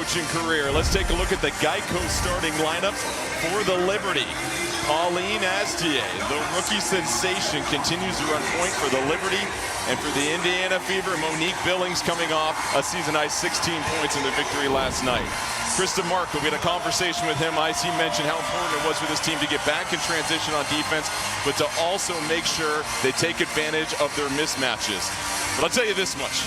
coaching career. Let's take a look at the Geico starting lineups for the Liberty. Pauline Astier, the rookie sensation, continues to run point for the Liberty. And for the Indiana Fever, Monique Billings coming off a season-high 16 points in the victory last night. Krista Markle, we had a conversation with him. IC mentioned how important it was for this team to get back in transition on defense, but to also make sure they take advantage of their mismatches. But I'll tell you this much.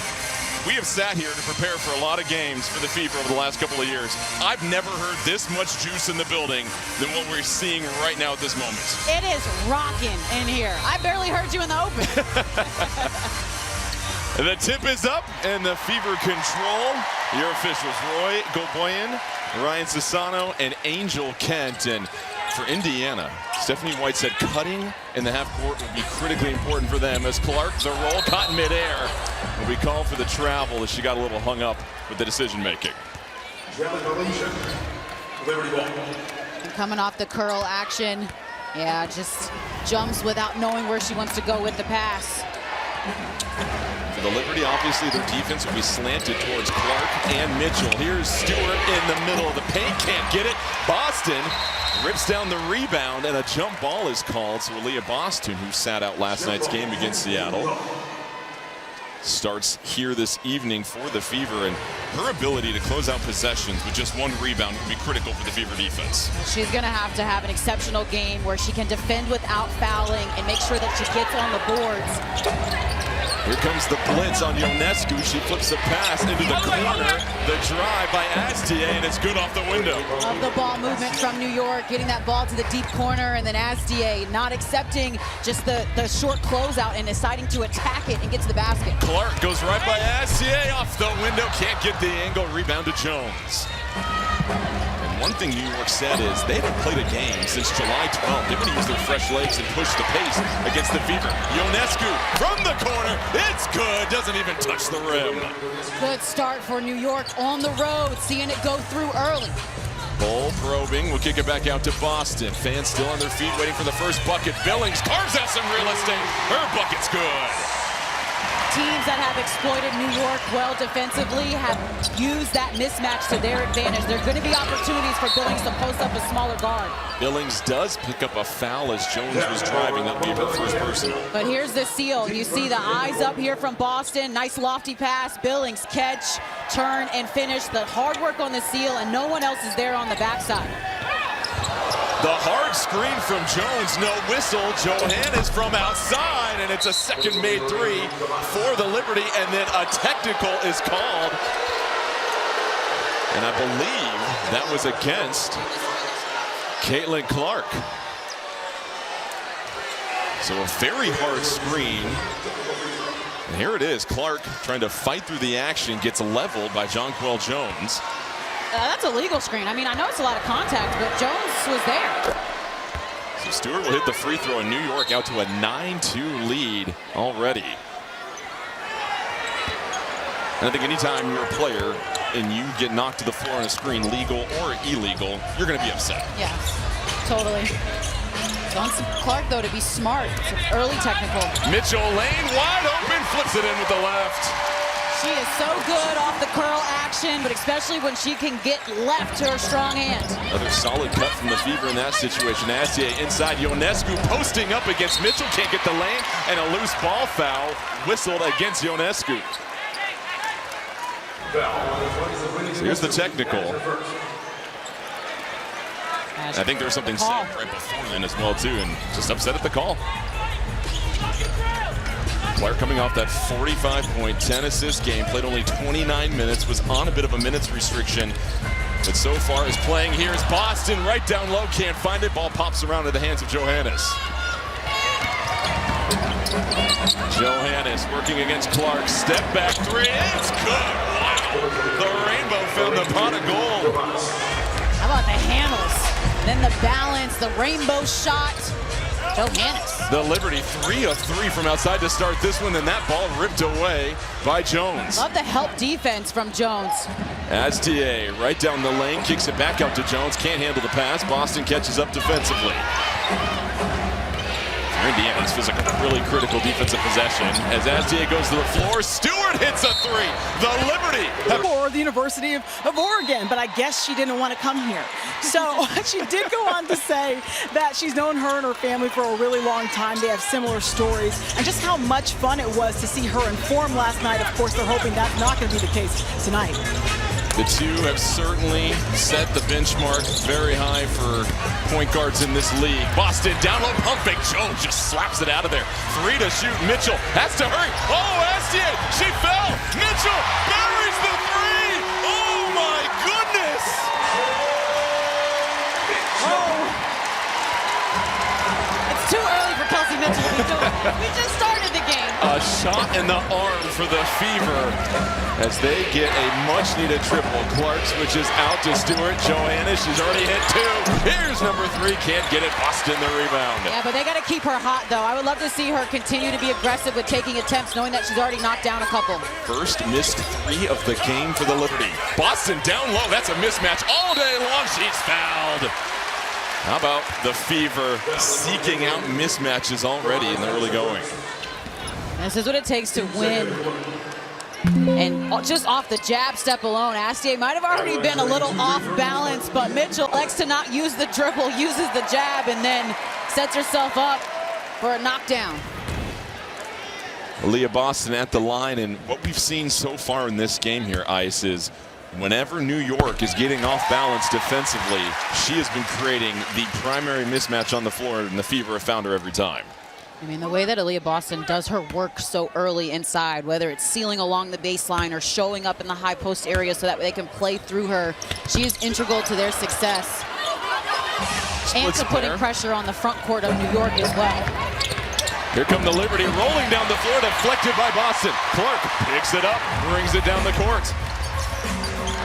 We have sat here to prepare for a lot of games for the Fever over the last couple of years. I've never heard this much juice in the building than what we're seeing right now at this moment. It is rocking in here. I barely heard you in the open. The tip is up, and the Fever control. Your officials, Roy Goboyan, Ryan Sassano, and Angel Kent. And for Indiana, Stephanie White said cutting in the half court will be critically important for them as Clark, the roll caught in midair. Will be called for the travel as she got a little hung up with the decision making. Coming off the curl action. Yeah, just jumps without knowing where she wants to go with the pass. For the Liberty, obviously their defense will be slanted towards Clark and Mitchell. Here's Stewart in the middle of the paint, can't get it. Boston rips down the rebound, and a jump ball is called. So Aaliyah Boston, who sat out last night's game against Seattle, starts here this evening for the Fever, and her ability to close out possessions with just one rebound will be critical for the Fever defense. She's going to have an exceptional game where she can defend without fouling and make sure that she gets on the boards. Here comes the blitz on Ionescu. She flips the pass into the corner. The drive by Astier, and it's good off the window. Love the ball movement from New York, getting that ball to the deep corner, and then Astier not accepting just the short closeout and deciding to attack it and get to the basket. Clark goes right by Astier, off the window, can't get the angle, rebound to Jones. And one thing New York said is they haven't played a game since July 12th. They would use their fresh legs and push the pace against the Fever. Ionescu from the corner, it's good, doesn't even touch the rim. Good start for New York on the road, seeing it go through early. Ball probing, we'll kick it back out to Boston. Fans still on their feet waiting for the first bucket. Billings carves out some real estate, her bucket's good. Teams that have exploited New York well defensively have used that mismatch to their advantage. There are going to be opportunities for Billings to post up a smaller guard. Billings does pick up a foul as Jones was driving. That would be her first personal. But here's the seal. You see the eyes up here from Boston. Nice lofty pass. Billings catch, turn, and finish. The hard work on the seal, and no one else is there on the backside. The hard screen from Jones, no whistle. Johannes from outside, and it's a second made three for the Liberty, and then a technical is called. And I believe that was against Caitlin Clark. So a very hard screen. And here it is, Clark trying to fight through the action, gets leveled by Jonquel Jones. That's a legal screen. I mean, I know it's a lot of contact, but Jones was there. So Stewart will hit the free throw, and New York out to a 9-2 lead already. And I think anytime you're a player and you get knocked to the floor on a screen, legal or illegal, you're going to be upset. Yeah, totally. Wants Clark, though, to be smart. It's an early technical. Mitchell lane wide open, flips it in with the left. She is so good off the curl action, but especially when she can get left to her strong hand. Another solid cut from the Fever in that situation. Astier inside, Ionescu posting up against Mitchell, can't get the lane, and a loose ball foul whistled against Ionescu. So here's the technical. I think there's something said right before then as well too, and just upset at the call. Clark coming off that 45-point, 10-assist game, played only 29 minutes, was on a bit of a minutes restriction, but so far is playing. Here's Boston right down low, can't find it. Ball pops around in the hands of Johannes. Johannes working against Clark. Step back three, it's good. Wow, the rainbow found the pot of gold. How about the handles? Then the balance, the rainbow shot. Johannes. The Liberty 3 of 3 from outside to start this one, and that ball ripped away by Jones. Love the help defense from Jones. Astier right down the lane, kicks it back out to Jones, can't handle the pass. Boston catches up defensively. For Indiana, this feels like a really critical defensive possession. As Astier goes to the floor, Stewart hits a three. The Liberty. For the University of Oregon, but I guess she didn't want to come here. So she did go on to say that she's known her and her family for a really long time. They have similar stories, and just how much fun it was to see her in form last night. Of course, they're hoping that's not going to be the case tonight. The two have certainly set the benchmark very high for point guards in this league. Boston down low, pump fake. Jones just slaps it out of there. Three to shoot. Mitchell has to hurry. Oh, Astier, she fell. Mitchell buries the three. Oh my goodness. Oh. It's too early for Kelsey Mitchell to be doing it. We just started the game. A shot in the arm for the Fever as they get a much-needed triple. Clark switches out to Stewart. Johannes, she's already hit two. Here's number three. Can't get it. Boston the rebound. Yeah, but they got to keep her hot, though. I would love to see her continue to be aggressive with taking attempts, knowing that she's already knocked down a couple. First missed three of the game for the Liberty. Boston down low. That's a mismatch all day long. She's fouled. How about the Fever seeking out mismatches already in the early going? This is what it takes to win. And just off the jab step alone, Astier might have already been a little off balance, but Mitchell likes to not use the dribble, uses the jab, and then sets herself up for a knockdown. Aaliyah Boston at the line, and what we've seen so far in this game here, Ice, is whenever New York is getting off balance defensively, she has been creating the primary mismatch on the floor, and the Fever have found her every time. I mean, the way that Aaliyah Boston does her work so early inside, whether it's sealing along the baseline or showing up in the high post area so that they can play through her, she is integral to their success. And to putting pressure on the front court of New York as well. Here come the Liberty rolling down the floor, deflected by Boston. Clark picks it up, brings it down the court.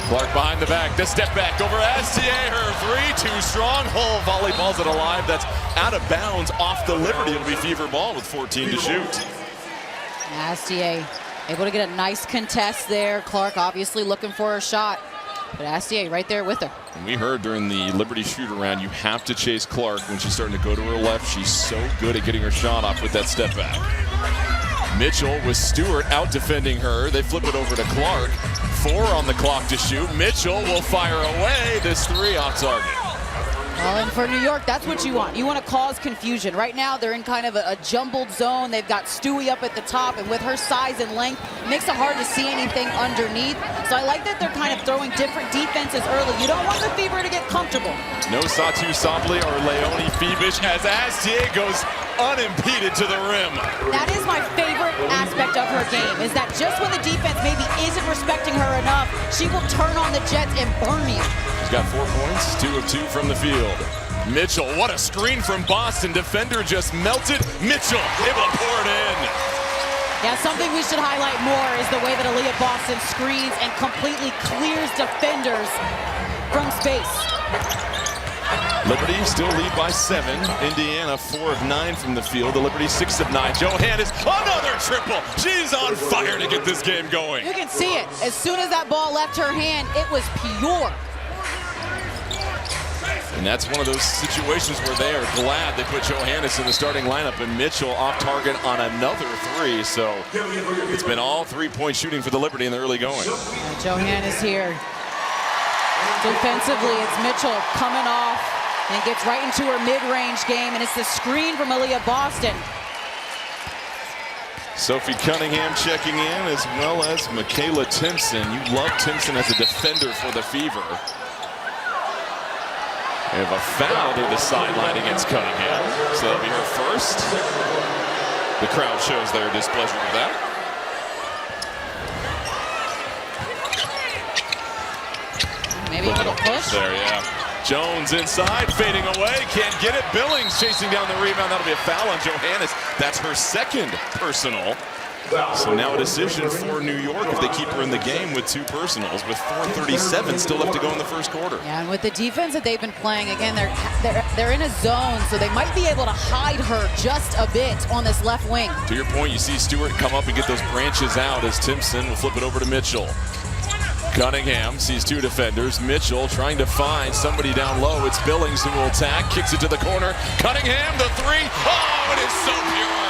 Clark behind the back, the step back over Astier, her three, too strong. Hull volleyballs it alive. That's out of bounds off the Liberty. It'll be Fever ball with 14 to shoot. Astier able to get a nice contest there. Clark obviously looking for her shot, but Astier right there with her. And we heard during the Liberty shoot around, you have to chase Clark when she's starting to go to her left. She's so good at getting her shot off with that step back. Mitchell with Stewart out defending her. They flip it over to Clark. 4 on the clock to shoot. Mitchell will fire away. This three off target. Well, and for New York, that's what you want. You want to cause confusion. Right now, they're in kind of a jumbled zone. They've got Stewie up at the top, and with her size and length, it makes it hard to see anything underneath. So I like that they're kind of throwing different defenses early. You don't want the Fever to get comfortable. No Satu Sabli or Leonie Febish as Astier goes unimpeded to the rim. That is my favorite aspect of her game, is that just when the defense maybe isn't respecting her enough, she will turn on the Jets and burn you. She's got 4 points, 2 of 2 from the field. Mitchell, what a screen from Boston. Defender just melted. Mitchell able to pour it in. Yeah, something we should highlight more is the way that Aaliyah Boston screens and completely clears defenders from space. Liberty still lead by 7. Indiana 4 of 9 from the field. The Liberty 6 of 9. Johannes, another triple. She's on fire to get this game going. You can see it. As soon as that ball left her hand, it was pure. And that's one of those situations where they are glad they put Johannes in the starting lineup, and Mitchell off target on another 3. So it's been all 3-point shooting for the Liberty in the early going. Johannes here. Defensively, it's Mitchell coming off and gets right into her mid-range game, and it's the screen from Aaliyah Boston. Sophie Cunningham checking in, as well as Michaela Timpson. You love Timpson as a defender for the Fever. We have a foul to the sideline against Cunningham, so that'll be her first. The crowd shows their displeasure with that. Maybe a little push. There, yeah. Jones inside, fading away, can't get it. Billings chasing down the rebound. That'll be a foul on Johannes. That's her second personal. So now a decision for New York if they keep her in the game with 2 personals, with 4:37 still left to go in the first quarter. Yeah, and with the defense that they've been playing, again, they're in a zone, so they might be able to hide her just a bit on this left wing. To your point, you see Stewart come up and get those branches out as Timpson will flip it over to Mitchell. Cunningham sees two defenders. Mitchell trying to find somebody down low. It's Billings who will attack. Kicks it to the corner. Cunningham, the three. Oh, it is so pure.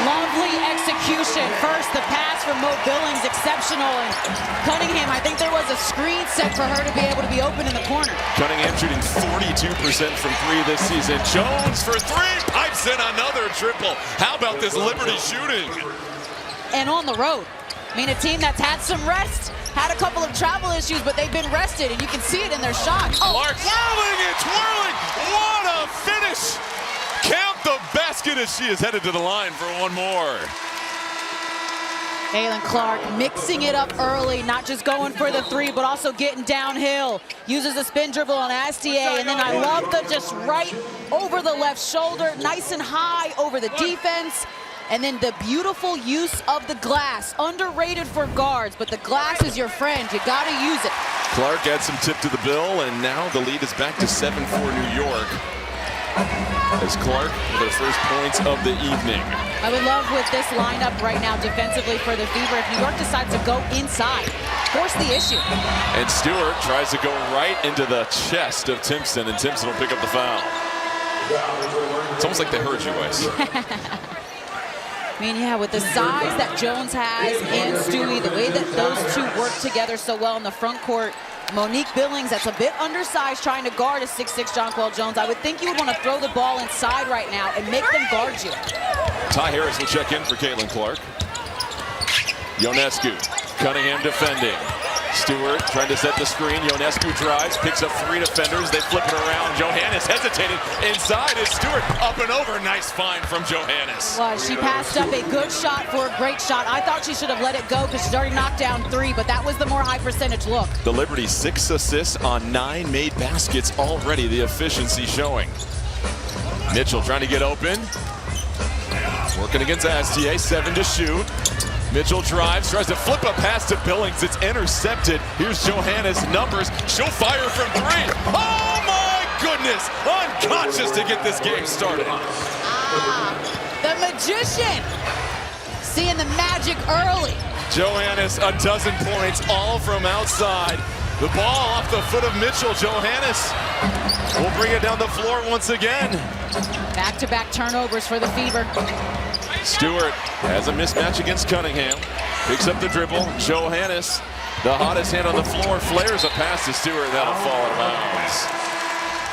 Lovely execution. First, the pass from Mo Billings, exceptional. And Cunningham, I think there was a screen set for her to be able to be open in the corner. Cunningham shooting 42% from three this season. Jones for three. Pipes in another triple. How about this Liberty shooting? And on the road. I mean, a team that's had some rest, had a couple of travel issues, but they've been rested, and you can see it in their shot. Clark swirling and twirling. What a finish. Count the basket as she is headed to the line for one more. Caitlin Clark mixing it up early, not just going for the three, but also getting downhill. Uses a spin dribble on Astier, and then I love the just right over the left shoulder, nice and high over the defense. And then the beautiful use of the glass, underrated for guards, but the glass is your friend. You gotta use it. Clark adds some tip to the bill, and now the lead is back to 7-4 New York. As Clark with her first points of the evening. I would love with this lineup right now defensively for the Fever, if New York decides to go inside, force the issue. And Stewart tries to go right into the chest of Timpson, and Timpson will pick up the foul. It's almost like they heard you, Wes. I mean, yeah, with the size that Jones has and Stewie, the way that those two work together so well in the front court, Monique Billings, that's a bit undersized, trying to guard a 6'6" Jonquel Jones. I would think you would want to throw the ball inside right now and make them guard you. Ty Harris will check in for Caitlin Clark. Ionescu, Cunningham defending. Stewart trying to set the screen. Ionescu drives, picks up three defenders. They flip it around. Johannes hesitated. Inside is Stewart. Up and over. Nice find from Johannes. Well, she passed up a good shot for a great shot. I thought she should have let it go because she's already knocked down three, but that was the more high percentage look. The Liberty 6 assists on 9 made baskets already. The efficiency showing. Mitchell trying to get open. Working against Astier. 7 to shoot. Mitchell drives, tries to flip a pass to Billings. It's intercepted. Here's Johannes' numbers. She'll fire from three. Oh my goodness! Unconscious to get this game started. The magician seeing the magic early. Johannes, a dozen points, all from outside. The ball off the foot of Mitchell. Johannes will bring it down the floor once again. Back-to-back turnovers for the Fever. Stewart has a mismatch against Cunningham. Picks up the dribble. Johannes, the hottest hand on the floor, flares a pass to Stewart. That'll fall out of bounds.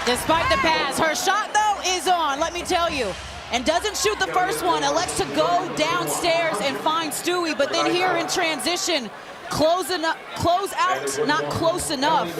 Despite the pass, her shot, though, is on, let me tell you. And doesn't shoot the first one. Elects to go downstairs and find Stewie. But then here in transition, close out, not close enough.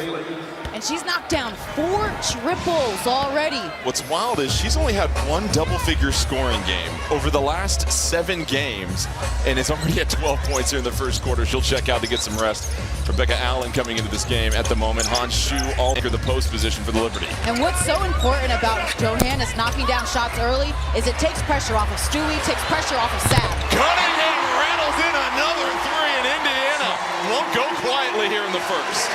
And she's knocked down 4 triples already. What's wild is she's only had one double-figure scoring game over the last 7 games, and is already at 12 points here in the first quarter. She'll check out to get some rest. Rebecca Allen coming into this game at the moment. Han Shu all anchor the post position for the Liberty. And what's so important about Johannes knocking down shots early is it takes pressure off of Stewie, takes pressure off of Sad. Cunningham rattles in another three, and Indiana won't go quietly here in the first.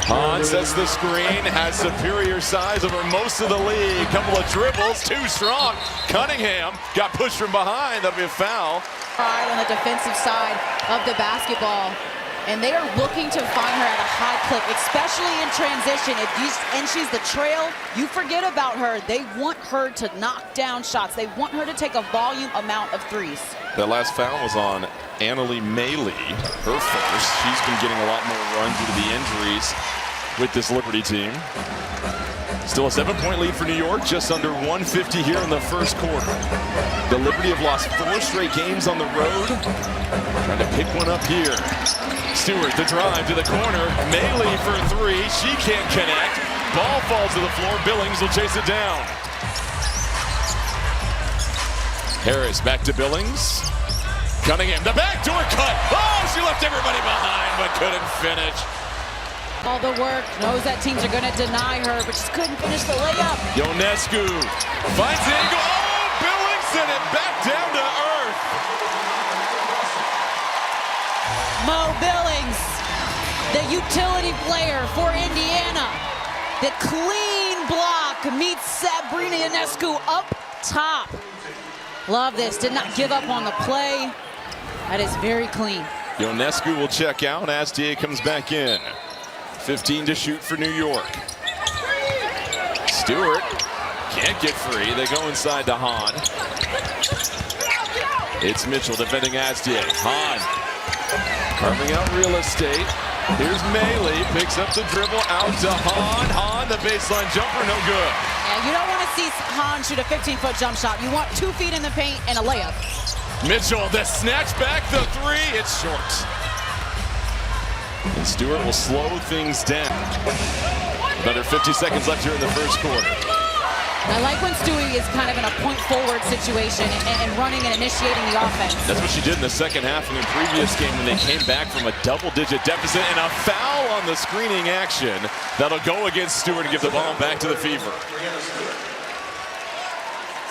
Han sets the screen, has superior size over most of the league. Couple of dribbles, too strong. Cunningham got pushed from behind. That'll be a foul. On the defensive side of the basketball. And they are looking to find her at a high clip, especially in transition. And she's the trail, you forget about her. They want her to knock down shots. They want her to take a volume amount of threes. That last foul was on Annalie Maley, her first. She's been getting a lot more run due to the injuries with this Liberty team. Still a 7-point lead for New York, just under 150 here in the first quarter. The Liberty have lost 4 straight games on the road. Trying to pick one up here. Stewart, the drive to the corner. Maley for three. She can't connect. Ball falls to the floor. Billings will chase it down. Harris back to Billings. Cunningham, the backdoor cut. Oh, she left everybody behind, but couldn't finish. All the work, knows that teams are going to deny her, but just couldn't finish the layup. Ionescu finds the angle. Oh, Billings sent it back down to earth. Mo Billings, the utility player for Indiana. The clean block meets Sabrina Ionescu up top. Love this. Did not give up on the play. That is very clean. Ionescu will check out. Astier comes back in. 15 to shoot for New York. Stewart can't get free. They go inside to Hahn. It's Mitchell defending Astier. Hahn carving out real estate. Here's Melee, picks up the dribble out to Hahn. Hahn, the baseline jumper, no good. Yeah, you don't want to see Hahn shoot a 15-foot jump shot. You want 2 feet in the paint and a layup. Mitchell, the snatch back, the three, it's short. And Stewart will slow things down. Another 50 seconds left here in the first quarter. I like when Stewie is kind of in a point-forward situation and running and initiating the offense. That's what she did in the second half in the previous game when they came back from a double-digit deficit, and a foul on the screening action. That'll go against Stewart and give the ball back to the Fever.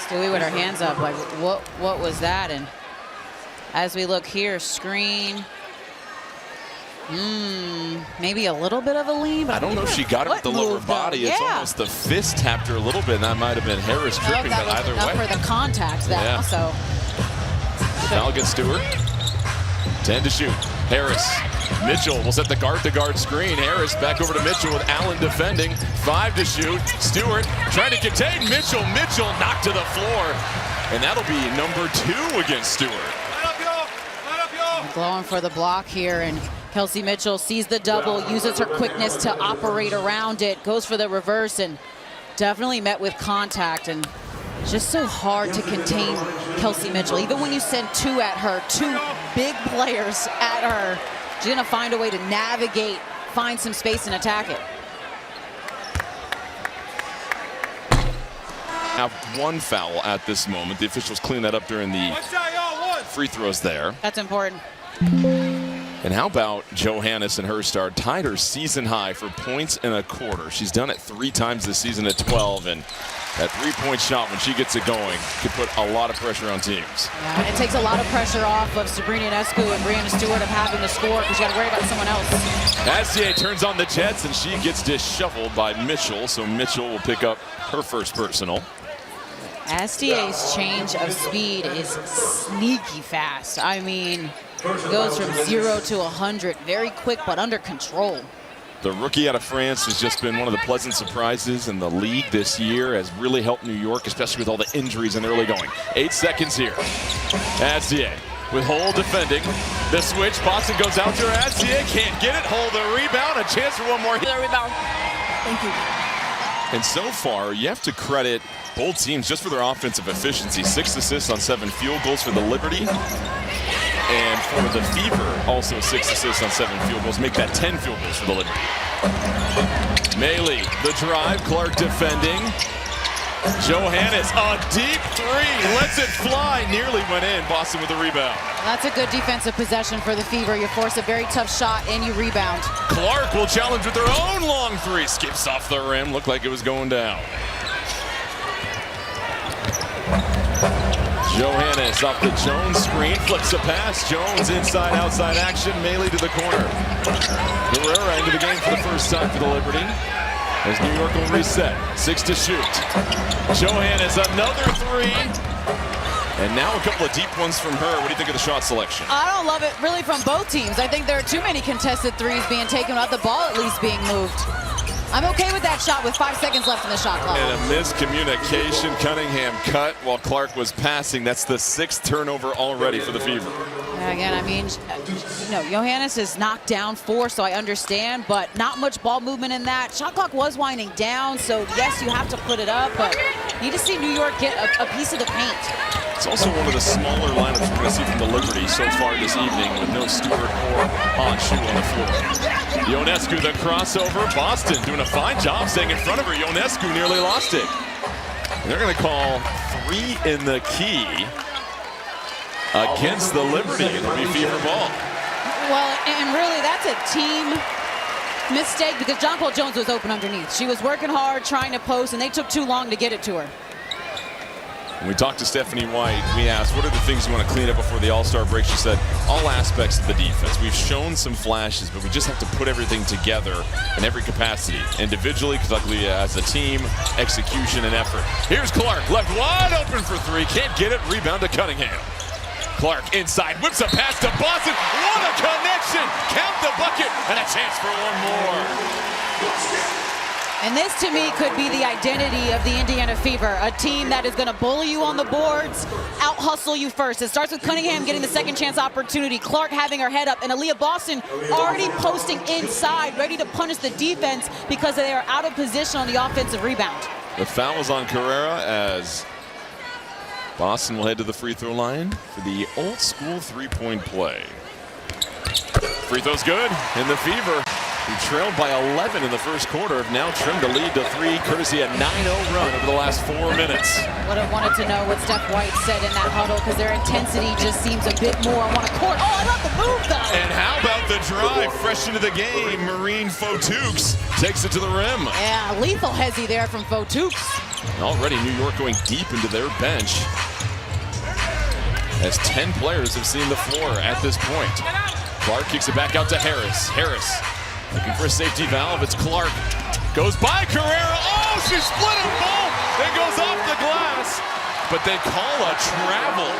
Stewie with her hands up, like, what was that? And as we look here, screen. Maybe a little bit of a lean, but I don't know if she got it with the lower body. It's almost the fist tapped her a little bit, and that might have been Harris tripping, but either way. For the contact, that also. Foul against Stewart. 10 to shoot. Harris. Mitchell will set the guard-to-guard screen. Harris back over to Mitchell with Allen defending. 5 to shoot. Stewart trying to contain Mitchell. Mitchell knocked to the floor, and that'll be number 2 against Stewart. Glowing for the block here, and Kelsey Mitchell sees the double, uses her quickness to operate around it, goes for the reverse, and definitely met with contact. And just so hard to contain Kelsey Mitchell. Even when you send 2 at her, 2 big players at her, she's gonna find a way to navigate, find some space and attack it. Have 1 foul at this moment. The officials clean that up during the free throws there. That's important. And how about Johannes and her star tied her season high for points in a quarter. She's done it 3 times this season at 12, and that 3-point shot when she gets it going can put a lot of pressure on teams. Yeah, it takes a lot of pressure off of Sabrina Ionescu and Breanna Stewart of having to score because you got to worry about someone else. Astier turns on the Jets, and she gets disheveled by Mitchell, so Mitchell will pick up her first personal. Astier's change of speed is sneaky fast. I mean, it goes from 0 to 100 very quick but under control. The rookie out of France has just been one of the pleasant surprises in the league this year, has really helped New York, especially with all the injuries in the early going. 8 seconds here. Astier with Hole defending. The switch, Boston goes out to her. Astier can't get it. Hole the rebound, a chance for one more. The rebound. Thank you. And so far, you have to credit both teams just for their offensive efficiency. 6 assists on 7 field goals for the Liberty. And for the Fever, also 6 assists on 7 field goals. Make that 10 field goals for the Liberty. Melee, the drive, Clark defending. Johannes, a deep 3, lets it fly, nearly went in. Boston with the rebound. That's a good defensive possession for the Fever. You force a very tough shot and you rebound. Clark will challenge with her own long 3, skips off the rim, looked like it was going down. Johannes off the Jones screen, flips a pass. Jones inside-outside action, Melee to the corner. Herrera into the game for the first time for the Liberty. As New York will reset, 6 to shoot. Johannes, another 3. And now a couple of deep ones from her. What do you think of the shot selection? I don't love it really from both teams. I think there are too many contested 3s being taken without the ball at least being moved. I'm okay with that shot with 5 seconds left in the shot clock. And a miscommunication. Cunningham cut while Clark was passing. That's the 6th turnover already for the Fever. Yeah, again, I mean, you know, Johannes is knocked down 4, so I understand, but not much ball movement in that. Shot clock was winding down, so yes, you have to put it up, but you need to see New York get a piece of the paint. It's also one of the smaller lineups we're going to see from the Liberty so far this evening with no Stewart or Hahn on the floor. Ionescu, the crossover. Boston doing a fine job staying in front of her. Ionescu nearly lost it. And they're going to call 3 in the key against the Liberty. It'll be Fever ball. Well, and really that's a team mistake because Jonquel Jones was open underneath. She was working hard, trying to post, and they took too long to get it to her. When we talked to Stephanie White, we asked, what are the things you want to clean up before the All-Star break? She said, all aspects of the defense. We've shown some flashes, but we just have to put everything together in every capacity. Individually, collectively as a team, execution and effort. Here's Clark, left wide open for three. Can't get it. Rebound to Cunningham. Clark inside, whips a pass to Boston. What a connection! Count the bucket, and a chance for one more. And this, to me, could be the identity of the Indiana Fever, a team that is going to bully you on the boards, out-hustle you first. It starts with Cunningham getting the second chance opportunity, Clark having her head up, and Aaliyah Boston already posting inside, ready to punish the defense because they are out of position on the offensive rebound. The foul is on Carrera as Boston will head to the free throw line for the old-school three-point play. Free throw's good, and the Fever, who trailed by 11 in the first quarter, have now trimmed the lead to 3, courtesy a 9-0 run over the last 4 minutes. Would have wanted to know what Steph White said in that huddle, because their intensity just seems a bit more on one accord. Oh, I love the move, though. And how about the drive fresh into the game? Marine Fotukes takes it to the rim. Yeah, lethal hezzy there from Fotukes. Already New York going deep into their bench, as 10 players have seen the floor at this point. Clark kicks it back out to Harris. Harris looking for a safety valve. It's Clark. Goes by Carrera. Oh, she split them both. It goes off the glass. But they call a travel.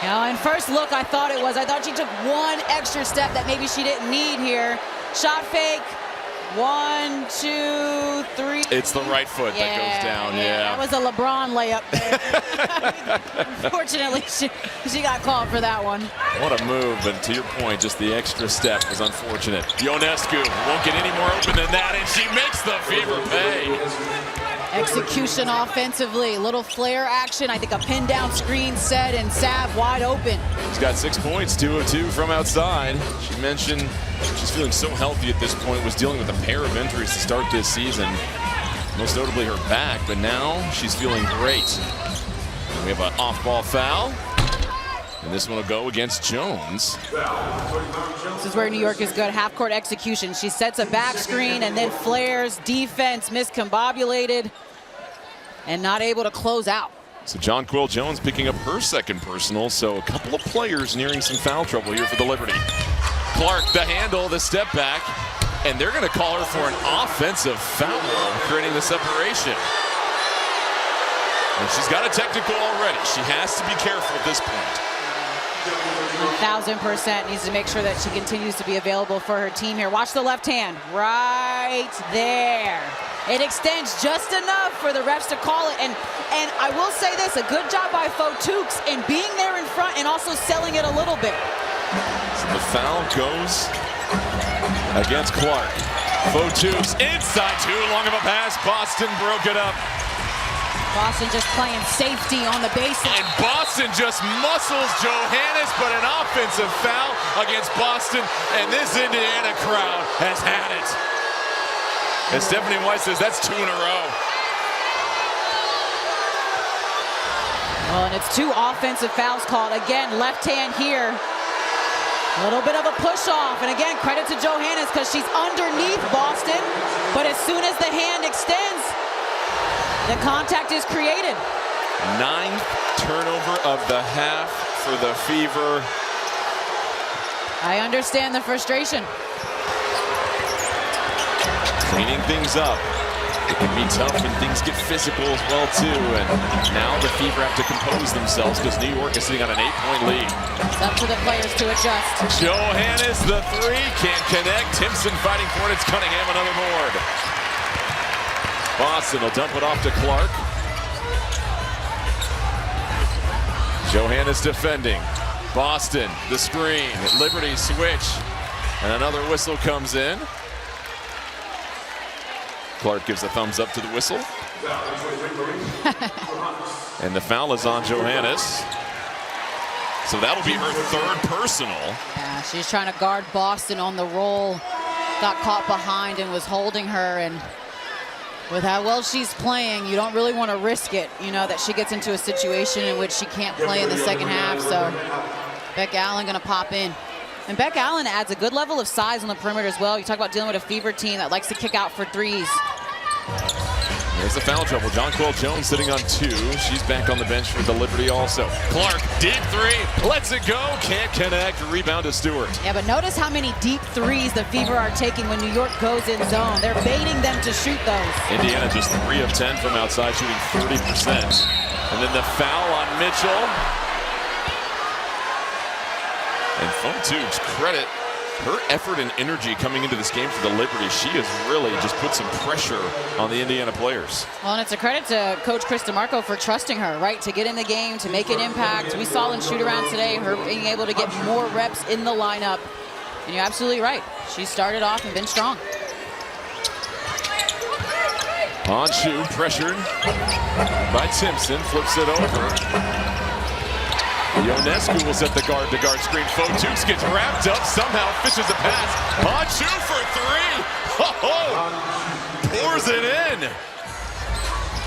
You know, and first look, I thought she took one extra step that maybe she didn't need here. Shot fake. 1, 2, 3. It's the right foot that goes down, yeah. That was a LeBron layup there. Unfortunately, she got called for that one. What a move, but to your point, just the extra step was unfortunate. Ionescu won't get any more open than that, and she makes the Fever pay. Execution offensively, little flare action. I think a pin down screen set, and Sav wide open. She's got 6 points, 2 of 2 from outside. She mentioned she's feeling so healthy at this point, was dealing with a pair of injuries to start this season, most notably her back, but now she's feeling great. And we have an off-ball foul, and this one will go against Jones. This is where New York is good, half-court execution. She sets a back screen and then flares, defense miscombobulated, and not able to close out. So Jonquil Jones picking up her second personal, so a couple of players nearing some foul trouble here for the Liberty. Clark, the handle, the step back, and they're going to call her for an offensive foul, creating the separation. And she's got a technical already. She has to be careful at this point. 1000% needs to make sure that she continues to be available for her team here. Watch the left hand, right there. It extends just enough for the refs to call it. And I will say this, a good job by Fotukes in being there in front and also selling it a little bit. So the foul goes against Clark. Fotukes inside, too long of a pass. Boston broke it up. Boston just playing safety on the baseline. And Boston just muscles Johannes, but an offensive foul against Boston. And this Indiana crowd has had it. And Stephanie White says that's 2 in a row. Well, and it's 2 offensive fouls called. Again, left hand here. A little bit of a push off. And again, credit to Johannes because she's underneath Boston. But as soon as the hand extends, the contact is created. 9th turnover of the half for the Fever. I understand the frustration. Cleaning things up. It can be tough when things get physical as well, too. And now the Fever have to compose themselves because New York is sitting on an 8-point lead. It's up to the players to adjust. Johannes, the 3, can't connect. Timpson fighting for it. It's Cunningham, another board. Boston will dump it off to Clark. Johannes defending. Boston, the screen. Liberty switch. And another whistle comes in. Clark gives a thumbs up to the whistle. And the foul is on Johannes. So that'll be her 3rd personal. Yeah, she's trying to guard Boston on the roll. Got caught behind and was holding her, and with how well she's playing, you don't really want to risk it, you know, that she gets into a situation in which she can't play in the second half. So Beck Allen going to pop in. And Beck Allen adds a good level of size on the perimeter as well. You talk about dealing with a Fever team that likes to kick out for threes. There's There's the foul trouble. Jonquel Jones sitting on 2. She's back on the bench for the Liberty also. Clark, deep 3, lets it go, can't connect, rebound to Stewart. Yeah, but notice how many deep threes the Fever are taking when New York goes in zone. They're baiting them to shoot those. Indiana just 3 of 10 from outside, shooting 30%. And then the foul on Mitchell. And Fotu's credit her effort and energy coming into this game for the Liberty. She has really just put some pressure on the Indiana players. Well, and it's a credit to Coach Chris DeMarco for trusting her, right, to get in the game, to make an impact. We saw in shoot-around today her being able to get more reps in the lineup. And you're absolutely right. She started off and been strong. Honshu pressured by Timpson, flips it over. Ionescu will set the guard-to-guard screen. Fotuks gets wrapped up, somehow fishes a pass. Honshu for 3. Oh, pours it in.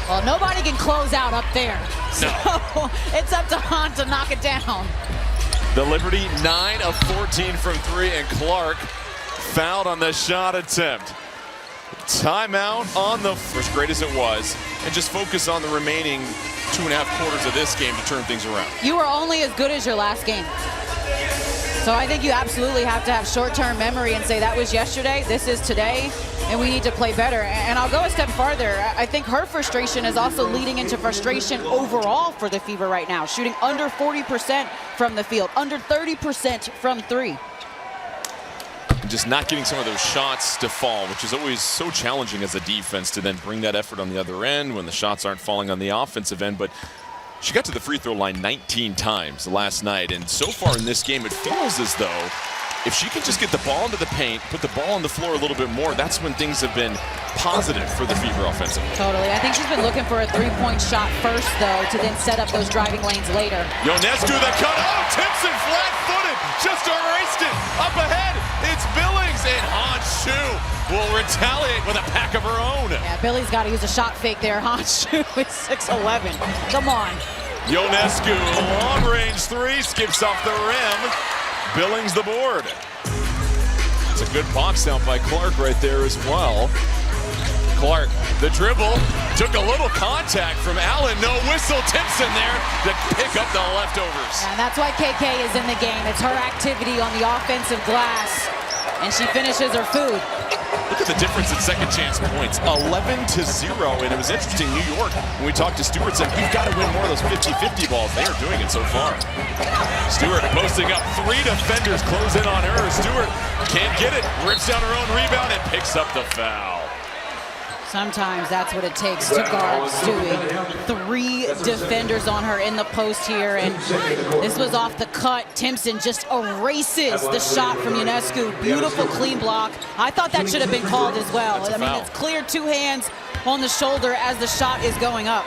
Well, nobody can close out up there. No. So it's up to Hahn to knock it down. The Liberty 9 of 14 from 3, and Clark fouled on the shot attempt. Timeout on the first, great as it was, and just focus on the remaining 2.5 quarters of this game to turn things around. You are only as good as your last game. So I think you absolutely have to have short-term memory and say that was yesterday, this is today, and we need to play better. And I'll go a step farther. I think her frustration is also leading into frustration overall for the Fever right now, shooting under 40% from the field, under 30% from 3. And just not getting some of those shots to fall, which is always so challenging as a defense to then bring that effort on the other end when the shots aren't falling on the offensive end. But she got to the free throw line 19 times last night, and so far in this game it feels as though if she can just get the ball into the paint, put the ball on the floor a little bit more, that's when things have been positive for the Fever offensively. Totally. I think she's been looking for a 3-point shot first, though, to then set up those driving lanes later. Ionescu the cut. Oh, Timpson flat-footed, just erased it. Up ahead, it's Billings, and Honshu will retaliate with a pack of her own. Yeah, Billy's got to use a shot fake there. Honshu is 6'11". Come on. Ionescu, long-range 3, skips off the rim. Billings the board. It's a good box out by Clark right there as well. Clark, the dribble, took a little contact from Allen. No whistle. Timpson there to pick up the leftovers. And that's why KK is in the game. It's her activity on the offensive glass, and she finishes her food. Look at the difference in second chance points, 11-0. And it was interesting, New York, when we talked to Stewart, said, we've got to win more of those 50-50 balls. They are doing it so far. Stewart posting up, 3 defenders close in on her. Stewart can't get it, rips down her own rebound and picks up the foul. Sometimes that's what it takes to guard Stewie. 3 defenders on her in the post here, and this was off the cut. Timpson just erases the shot from Ionescu. Beautiful clean block. I thought that should have been called as well. I mean, it's clear 2 hands on the shoulder as the shot is going up.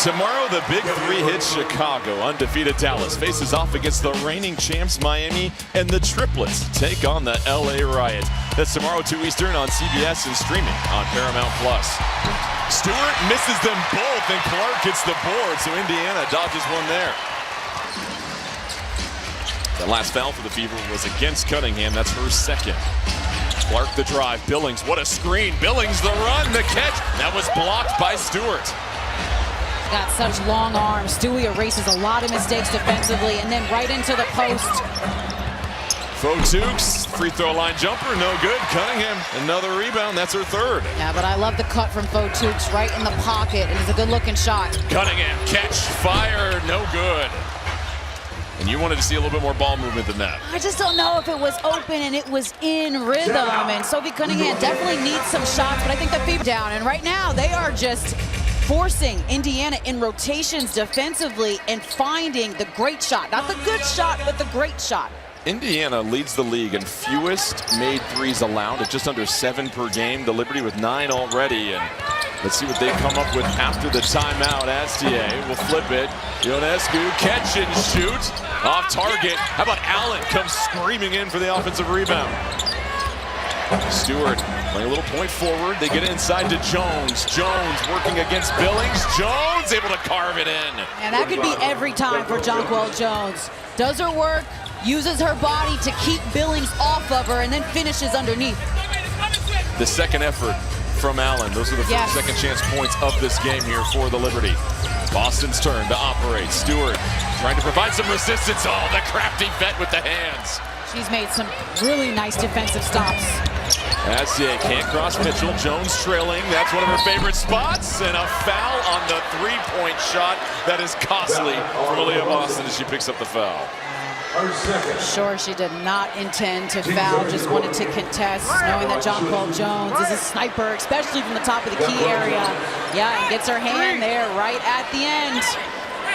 Tomorrow, the Big 3 hits Chicago. Undefeated Dallas faces off against the reigning champs Miami, and the Triplets take on the LA Riot. That's tomorrow, 2 Eastern on CBS and streaming on Paramount+. Stewart misses them both, and Clark gets the board, so Indiana dodges one there. The last foul for the Fever was against Cunningham. That's her second. Clark the drive. Billings, what a screen. Billings the run, the catch. That was blocked by Stewart. Got such long arms. Stewie erases a lot of mistakes defensively, and then right into the post. Fotuks, free throw line jumper, no good. Cunningham, another rebound. That's her third. Yeah, but I love the cut from Fotuks right in the pocket, and it's a good-looking shot. Cunningham, catch, fire, no good. And you wanted to see a little bit more ball movement than that. I just don't know if it was open and it was in rhythm. And Sophie Cunningham definitely needs some shots, but I think the Fever down. And right now, they are just forcing Indiana in rotations defensively and finding the great shot. Not the good shot, but the great shot. Indiana leads the league in fewest made threes allowed at just under 7 per game. The Liberty with 9 already. And let's see what they come up with after the timeout. Astier will flip it. Ionescu, catch and shoot. Off target. How about Allen comes screaming in for the offensive rebound. Stewart playing a little point forward. They get it inside to Jones. Jones working against Billings. Jones able to carve it in. And that could be every time for Jonquel Jones. Does her work, uses her body to keep Billings off of her, and then finishes underneath. The second effort from Allen. Those are the first second chance points of this game here for the Liberty. Boston's turn to operate. Stewart trying to provide some resistance. Oh, the crafty vet with the hands. She's made some really nice defensive stops. Astier can't cross Mitchell. Jones trailing. That's one of her favorite spots. And a foul on the three-point shot. That is costly for Aaliyah Boston as she picks up the foul. Sure, she did not intend to foul, just wanted to contest, knowing that John Paul Jones is a sniper, especially from the top of the key area. Yeah, and gets her hand there right at the end.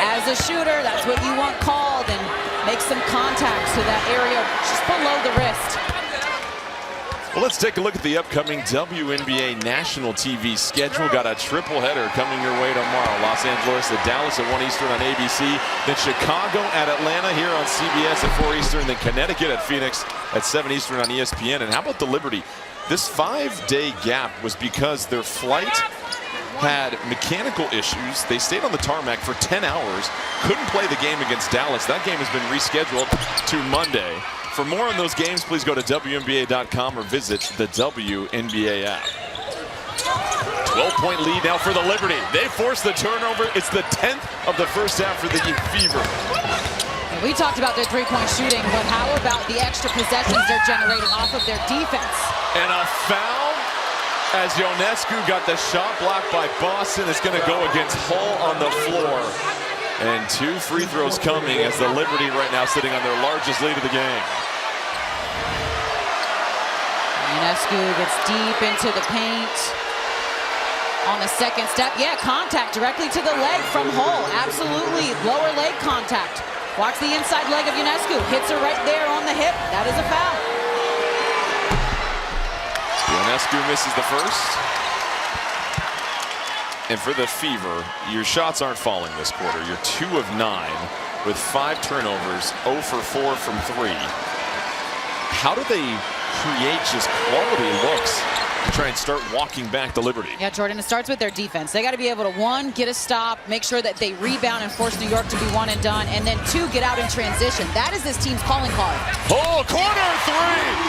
As a shooter, that's what you want called, and make some contacts to that area just below the wrist. Well, let's take a look at the upcoming WNBA national TV schedule. Got a triple header coming your way tomorrow. Los Angeles at Dallas at 1 Eastern on ABC. Then Chicago at Atlanta here on CBS at 4 Eastern. Then Connecticut at Phoenix at 7 Eastern on ESPN. And how about the Liberty? This 5-day gap was because their flight had mechanical issues. They stayed on the tarmac for 10 hours. Couldn't play the game against Dallas. That game has been rescheduled to Monday. For more on those games, please go to WNBA.com or visit the WNBA app. 12-point lead now for the Liberty. They force the turnover. It's the 10th of the first half for the Fever. And we talked about their three-point shooting, but how about the extra possessions they're generating off of their defense? And a foul as Ionescu got the shot blocked by Boston. It's going to go against Hull on the floor. And 2 free throws coming as the Liberty right now sitting on their largest lead of the game. Ionescu gets deep into the paint. On the second step, yeah, contact directly to the leg from Hull. Absolutely, lower leg contact. Watch the inside leg of Ionescu. Hits her right there on the hip. That is a foul. Ionescu misses the first. And for the Fever, your shots aren't falling this quarter. You're 2 of 9 with 5 turnovers, 0 for 4 from 3. How do they create just quality looks to try and start walking back the Liberty? Yeah, Jordan, it starts with their defense. They got to be able to, 1, get a stop, make sure that they rebound and force New York to be 1 and done, and then 2, get out in transition. That is this team's calling card. Oh, corner 3!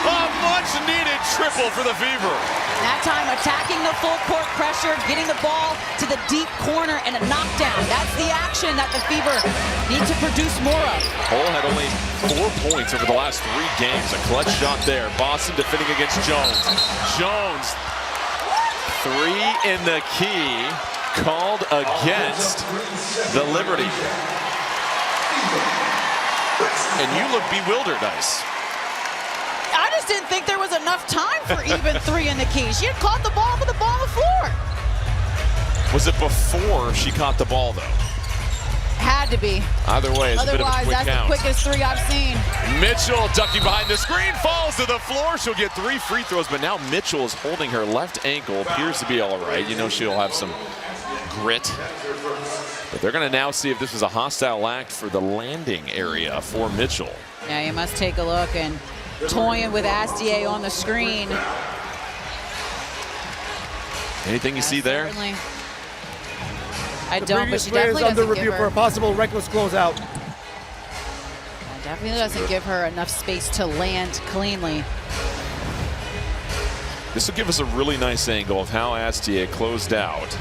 A much-needed triple for the Fever. That time attacking the full court pressure, getting the ball to the deep corner and a knockdown. That's the action that the Fever need to produce more of. Hull had only 4 points over the last 3 games. A clutch shot there. Boston defending against Jones. Jones, 3 in the key, called against the Liberty. And you look bewildered, Ice. I just didn't think there was enough time for even 3 in the key. She had caught the ball with the ball on the floor. Was it before she caught the ball, though? Had to be. Either way, it's a bit of a quick that's count. the quickest 3 I've seen. Mitchell ducking behind the screen, falls to the floor. She'll get 3 free throws, but now Mitchell is holding her left ankle. Appears to be all right. You know she'll have some grit. But they're going to now see if this was a hostile act for the landing area for Mitchell. Yeah, you must take a look, and toying with Astier on the screen. Anything you see there? Certainly. I don't, but she definitely under doesn't review give for a her. possible reckless closeout. Definitely doesn't give her enough space to land cleanly. This will give us a really nice angle of how Astier closed out.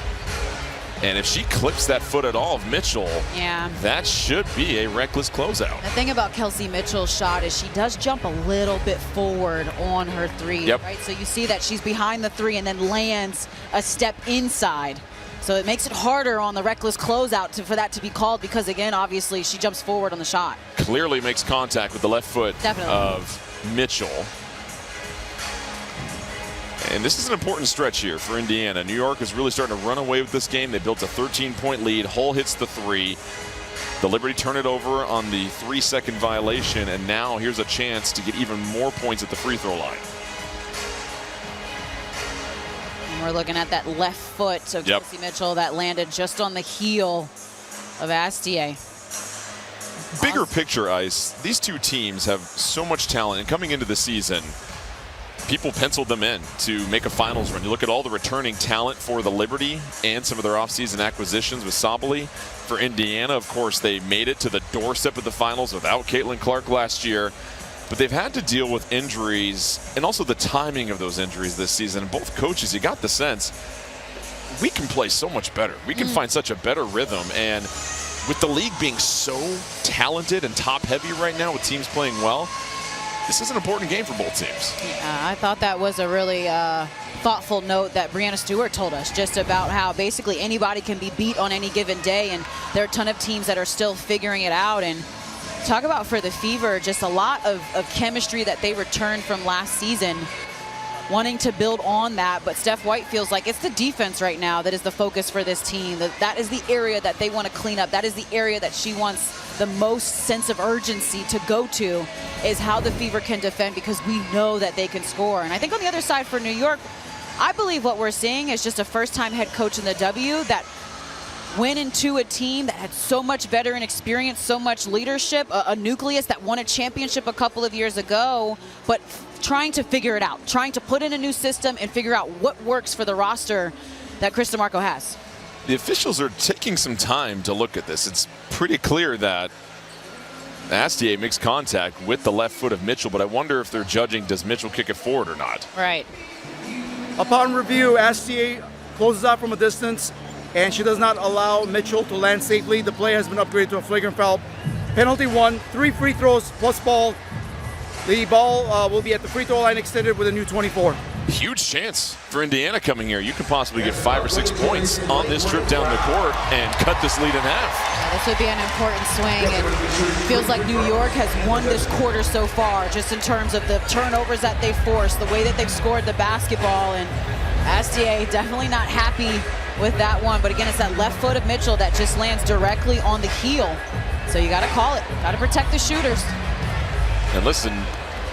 And if she clips that foot at all of Mitchell, Yeah. that should be a reckless closeout. The thing about Kelsey Mitchell's shot is she does jump a little bit forward on her 3, Yep. right? So you see that she's behind the 3 and then lands a step inside. So it makes it harder on the reckless closeout for that to be called because, again, obviously she jumps forward on the shot. Clearly makes contact with the left foot Definitely. of Mitchell. And this is an important stretch here for Indiana. New York is really starting to run away with this game. They built a 13-point lead. Hull hits the 3. The Liberty turn it over on the 3-second violation, and now here's a chance to get even more points at the free throw line. And we're looking at that left foot of Yep. Kelsey Mitchell that landed just on the heel of Astier. Bigger picture, Ice, these two teams have so much talent, and coming into the season, people penciled them in to make a finals run. You look at all the returning talent for the Liberty and some of their offseason acquisitions with Sabally. For Indiana, of course, they made it to the doorstep of the finals without Caitlin Clark last year. But they've had to deal with injuries and also the timing of those injuries this season. And both coaches, you got the sense, we can play so much better. We can find such a better rhythm. And with the league being so talented and top-heavy right now with teams playing well, this is an important game for both teams. I thought that was a really thoughtful note that Breanna Stewart told us, just about how basically anybody can be beat on any given day, and there are a ton of teams that are still figuring it out. And talk about for the Fever, just a lot of chemistry that they returned from last season, wanting to build on that. But Steph White feels like it's the defense right now that is the focus for this team. That is the area that they want to clean up. That is the area that she wants the most sense of urgency to go to, is how the Fever can defend, because we know that they can score. And I think on the other side for New York, I believe what we're seeing is just a first-time head coach in the W that went into a team that had so much veteran experience, so much leadership, a nucleus that won a championship a couple of years ago, but trying to figure it out, trying to put in a new system and figure out what works for the roster that Chris DeMarco has. The officials are taking some time to look at this. It's pretty clear that Astier makes contact with the left foot of Mitchell, but I wonder if they're judging, does Mitchell kick it forward or not? Right. Upon review, Astier closes out from a distance, and she does not allow Mitchell to land safely. The play has been upgraded to a flagrant foul. Penalty 1, 3 free throws plus ball. The ball will be at the free throw line extended with a new 24. Huge chance for Indiana coming here. You could possibly get 5 or 6 points on this trip down the court and cut this lead in half. Yeah, this would be an important swing, and it feels like New York has won this quarter so far, just in terms of the turnovers that they forced, the way that they've scored the basketball. And Astier definitely not happy with that one. But again, it's that left foot of Mitchell that just lands directly on the heel. So you got to call it. Got to protect the shooters. And listen,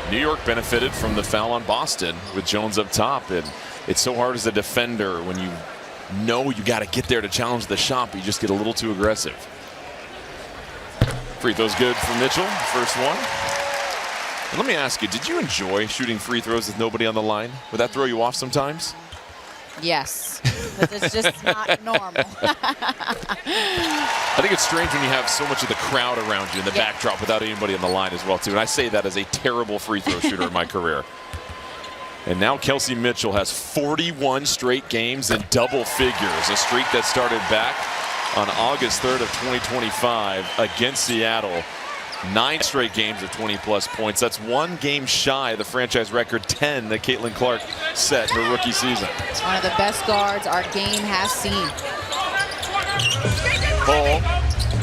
New York benefited from the foul on Boston with Jones up top. And it's so hard as a defender when you know you got to get there to challenge the shot, but you just get a little too aggressive. Free throw's good for Mitchell, first one. And let me ask you, did you enjoy shooting free throws with nobody on the line? Would that throw you off sometimes? Yes, but it's just not normal. I think it's strange when you have so much of the crowd around you in the backdrop without anybody on the line as well, too. And I say that as a terrible free throw shooter in my career. And now Kelsey Mitchell has 41 straight games in double figures, a streak that started back on August 3rd of 2025 against Seattle. 9 straight games of 20-plus points. That's 1 game shy of the franchise record 10 that Caitlin Clark set her rookie season. One of the best guards our game has seen. Ball,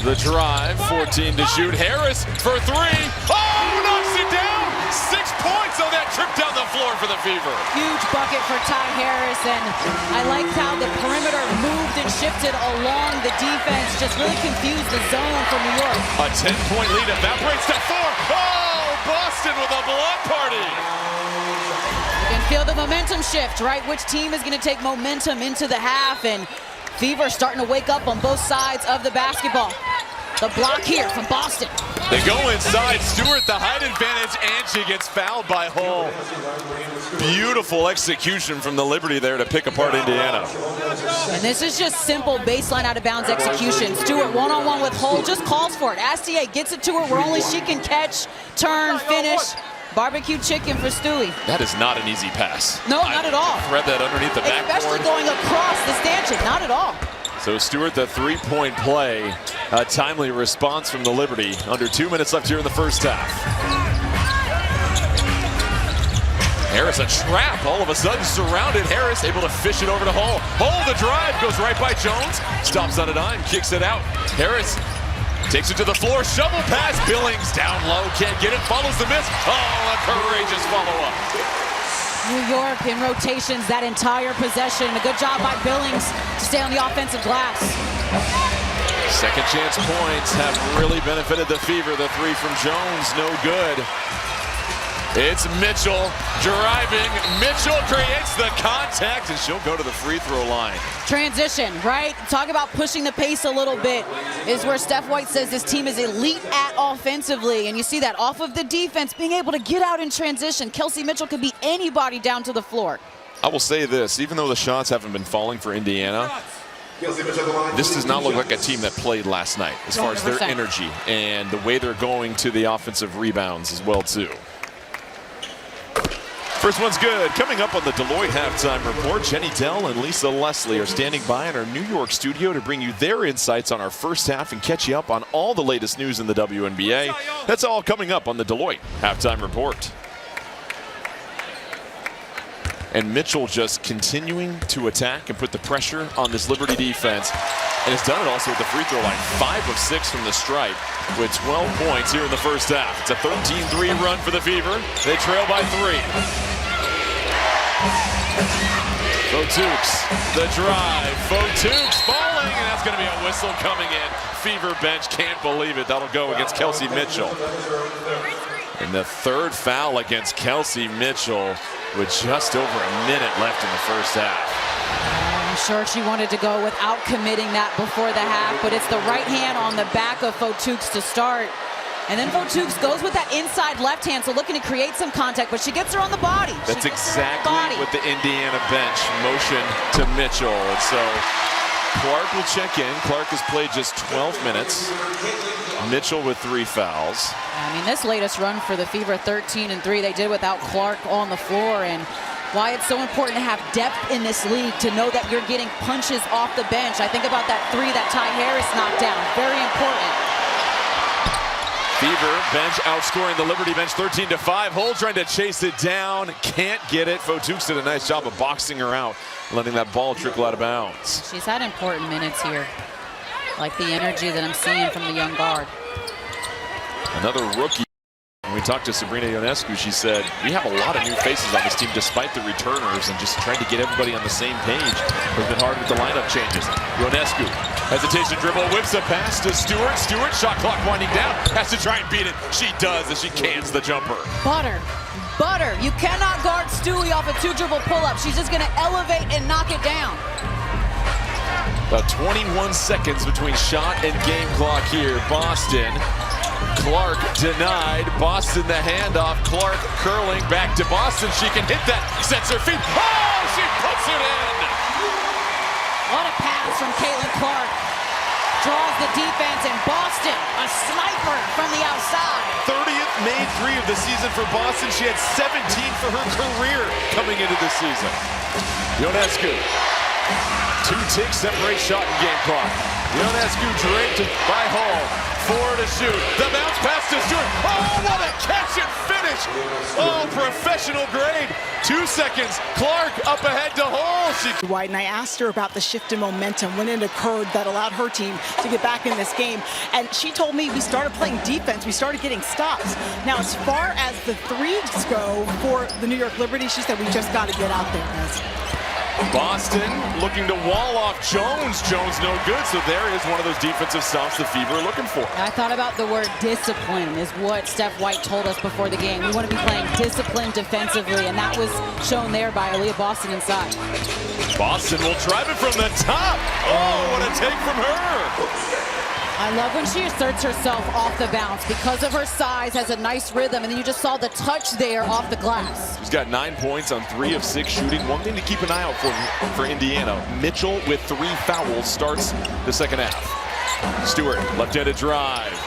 the drive, 14 to shoot. Harris for 3. Oh, knocks it down. 6 points on that trip down the floor for the Fever. Huge bucket for Ty Harris, and I liked how the perimeter moved and shifted along the defense, just really confused the zone for New York. A 10-point lead evaporates to 4. Oh, Boston with a block party. You can feel the momentum shift, right? Which team is going to take momentum into the half, and Fever starting to wake up on both sides of the basketball. The block here from Boston. They go inside. Stewart, the height advantage, and she gets fouled by Hull. Beautiful execution from the Liberty there to pick apart Indiana. And this is just simple baseline out of bounds execution. Stewart one-on-one with Hull, just calls for it. Astier gets it to her where only she can catch, turn, finish. Barbecue chicken for Stewie. That is not an easy pass. No, not at all. Thread that underneath the backboard. Especially going across the stanchion, not at all. So Stewart, the 3-point play, a timely response from the Liberty. Under 2 minutes left here in the first half. Harris, a trap, all of a sudden surrounded. Harris able to fish it over to Hull. Hull, the drive, goes right by Jones. Stops on a dime, kicks it out. Harris takes it to the floor, shovel pass. Billings down low, can't get it, follows the miss. Oh, a courageous follow-up. New York in rotations that entire possession. A good job by Billings to stay on the offensive glass. Second chance points have really benefited the Fever. The 3 from Jones, no good. It's Mitchell driving. Mitchell creates the contact, and she'll go to the free throw line. Transition, right? Talk about pushing the pace a little bit is where Steph White says this team is elite at offensively, and you see that off of the defense, being able to get out in transition. Kelsey Mitchell could beat anybody down to the floor. I will say this, even though the shots haven't been falling for Indiana, this does not look like a team that played last night as far as their 100%. energy and the way they're going to the offensive rebounds as well, too. First one's good. Coming up on the Deloitte Halftime Report, Jenny Dell and Lisa Leslie are standing by in our New York studio to bring you their insights on our first half and catch you up on all the latest news in the WNBA. That's all coming up on the Deloitte Halftime Report. And Mitchell just continuing to attack and put the pressure on this Liberty defense. And has done it also at the free throw line. 5 of 6 from the stripe with 12 points here in the first half. It's a 13-3 run for the Fever. They trail by 3. Fotukes, the drive. Fotukes falling, and that's going to be a whistle coming in. Fever bench can't believe it. That'll go against Kelsey Mitchell. And the third foul against Kelsey Mitchell with just over a minute left in the first half. I'm sure she wanted to go without committing that before the half, but it's the right hand on the back of Fotukes to start. And then Fotukes goes with that inside left hand, so looking to create some contact, but she gets her on the body. That's exactly what the Indiana bench motioned to Mitchell. And so Clark will check in. Clark has played just 12 minutes. Mitchell with 3 fouls. I mean, this latest run for the Fever, 13-3, they did without Clark on the floor, and why it's so important to have depth in this league, to know that you're getting punches off the bench. I think about that 3 that Ty Harris knocked down. Very important. Fever bench outscoring the Liberty bench 13-5. Hull trying to chase it down. Can't get it. Fotukes did a nice job of boxing her out, letting that ball trickle out of bounds. She's had important minutes here. Like the energy that I'm seeing from the young guard. Another rookie. When we talked to Sabrina Ionescu, she said, we have a lot of new faces on this team despite the returners, and just trying to get everybody on the same page has been hard with the lineup changes. Ionescu, hesitation dribble, whips a pass to Stewart. Stewart, shot clock winding down, has to try and beat it. She does as she cans the jumper. Butter. You cannot guard Stewie off a 2-dribble pull-up. She's just going to elevate and knock it down. About 21 seconds between shot and game clock here. Boston. Clark denied. Boston the handoff. Clark curling back to Boston. She can hit that. Sets her feet. Oh, she puts it in. What a pass from Caitlin Clark. Draws the defense, and Boston, a sniper from the outside. 30th made 3 of the season for Boston. She had 17 for her career coming into the season. Ionescu. 2 ticks separate shot and game clock. Ionescu draped by Hull. 4 to shoot. The bounce pass to Stewart. Oh, what a catch and finish. Oh, professional grade. 2 seconds. Clark up ahead to Hull. White, and I asked her about the shift in momentum when it occurred that allowed her team to get back in this game. And she told me we started playing defense. We started getting stops. Now, as far as the 3s go for the New York Liberty, she said we just got to get out there, guys. Boston looking to wall off Jones. Jones no good, so there is one of those defensive stops the Fever are looking for. I thought about the word discipline is what Steph White told us before the game. We want to be playing disciplined defensively, and that was shown there by Aaliyah Boston inside. Boston will drive it from the top. Oh, what a take from her. I love when she asserts herself off the bounce. Because of her size, has a nice rhythm, and then you just saw the touch there off the glass. She's got 9 points on 3 of 6 shooting. One thing to keep an eye out for Indiana. Mitchell with 3 fouls starts the second half. Stewart, left-handed drive.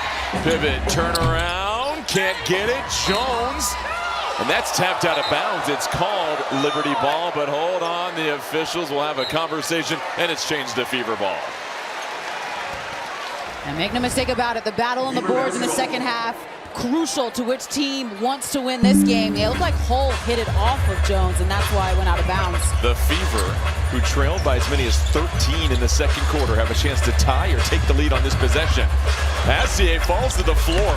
Pivot, turn around, can't get it. Jones, and that's tapped out of bounds. It's called Liberty ball, but hold on, the officials will have a conversation, and it's changed to Fever ball. And make no mistake about it, the battle on the boards in the second half, crucial to which team wants to win this game. It looked like Hull hit it off of Jones, and that's why it went out of bounds. The Fever, who trailed by as many as 13 in the second quarter, have a chance to tie or take the lead on this possession. Astier falls to the floor.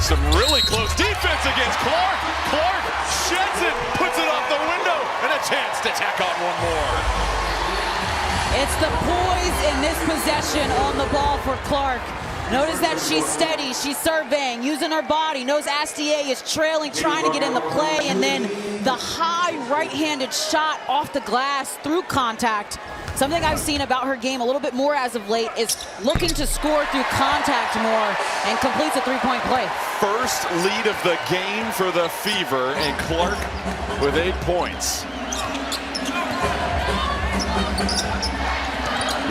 Some really close defense against Clark. Clark sheds it, puts it off the window, and a chance to tack on one more. It's the poise in this possession on the ball for Clark. Notice that she's steady, she's surveying, using her body, knows Astier is trailing, trying to get in the play, and then the high right-handed shot off the glass through contact. Something I've seen about her game a little bit more as of late is looking to score through contact more and completes a three-point play. First lead of the game for the Fever, and Clark with 8 points.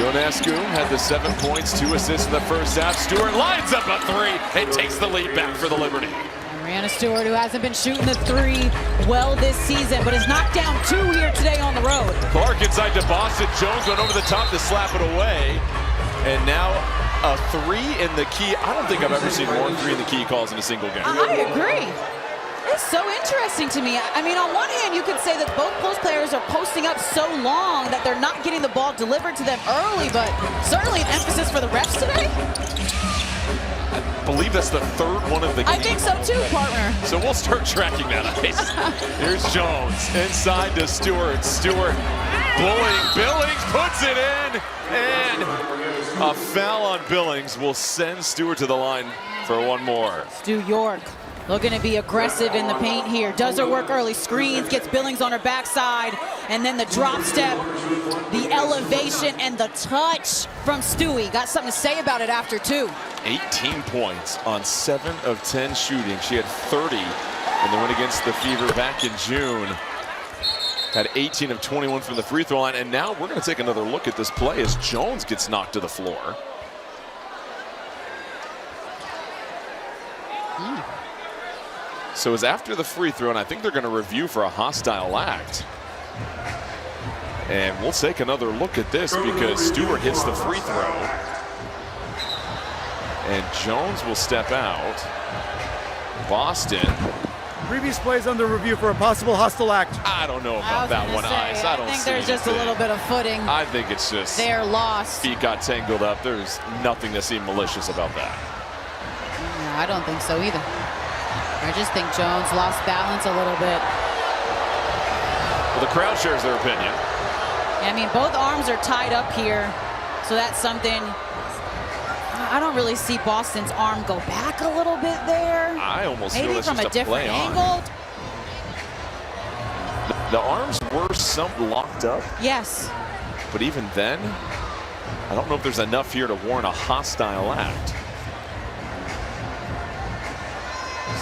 Ionescu had the 7 points, 2 assists in the first half. Stewart lines up a three and takes the lead back for the Liberty. Brianna Stewart, who hasn't been shooting the three well this season, but is knocked down 2 here today on the road. Clark inside to Boston. Jones went over the top to slap it away. And now a three in the key. I don't think I've ever seen more 3 in the key calls in a single game. I agree. It's so interesting to me. I mean, on one hand, you could say that both post players are posting up so long that they're not getting the ball delivered to them early, but certainly an emphasis for the refs today. I believe that's the 3rd one of the game. I think so too, partner. So we'll start tracking that ice. Here's Jones inside to Stewart. Stewart bullying. Billings puts it in, and a foul on Billings will send Stewart to the line for one more. Stu York looking to be aggressive in the paint here. Does her work early, screens, gets Billings on her backside, and then the drop step, the elevation, and the touch from Stewie. Got something to say about it after 2. 18 points on 7 of 10 shooting. She had 30 in the win against the Fever back in June. Had 18 of 21 from the free throw line, and now we're going to take another look at this play as Jones gets knocked to the floor. So it's after the free throw, and I think they're going to review for a hostile act. And we'll take another look at this because Stewart hits the free throw. And Jones will step out. Boston. Previous plays under review for a possible hostile act. I don't know about that one, Ice. I don't think see there's just a little bit of footing. I think it's just they're lost. feet got tangled up. There's nothing that seemed malicious about that. No, I don't think so either. I just think Jones lost balance a little bit. Well, the crowd shares their opinion. I mean, both arms are tied up here, so that's something. I don't really see Boston's arm go back a little bit there. I almost feel maybe it's from just a different play on. angle. The arms were some locked up, Yes. but even then, I don't know if there's enough here to warrant a hostile act.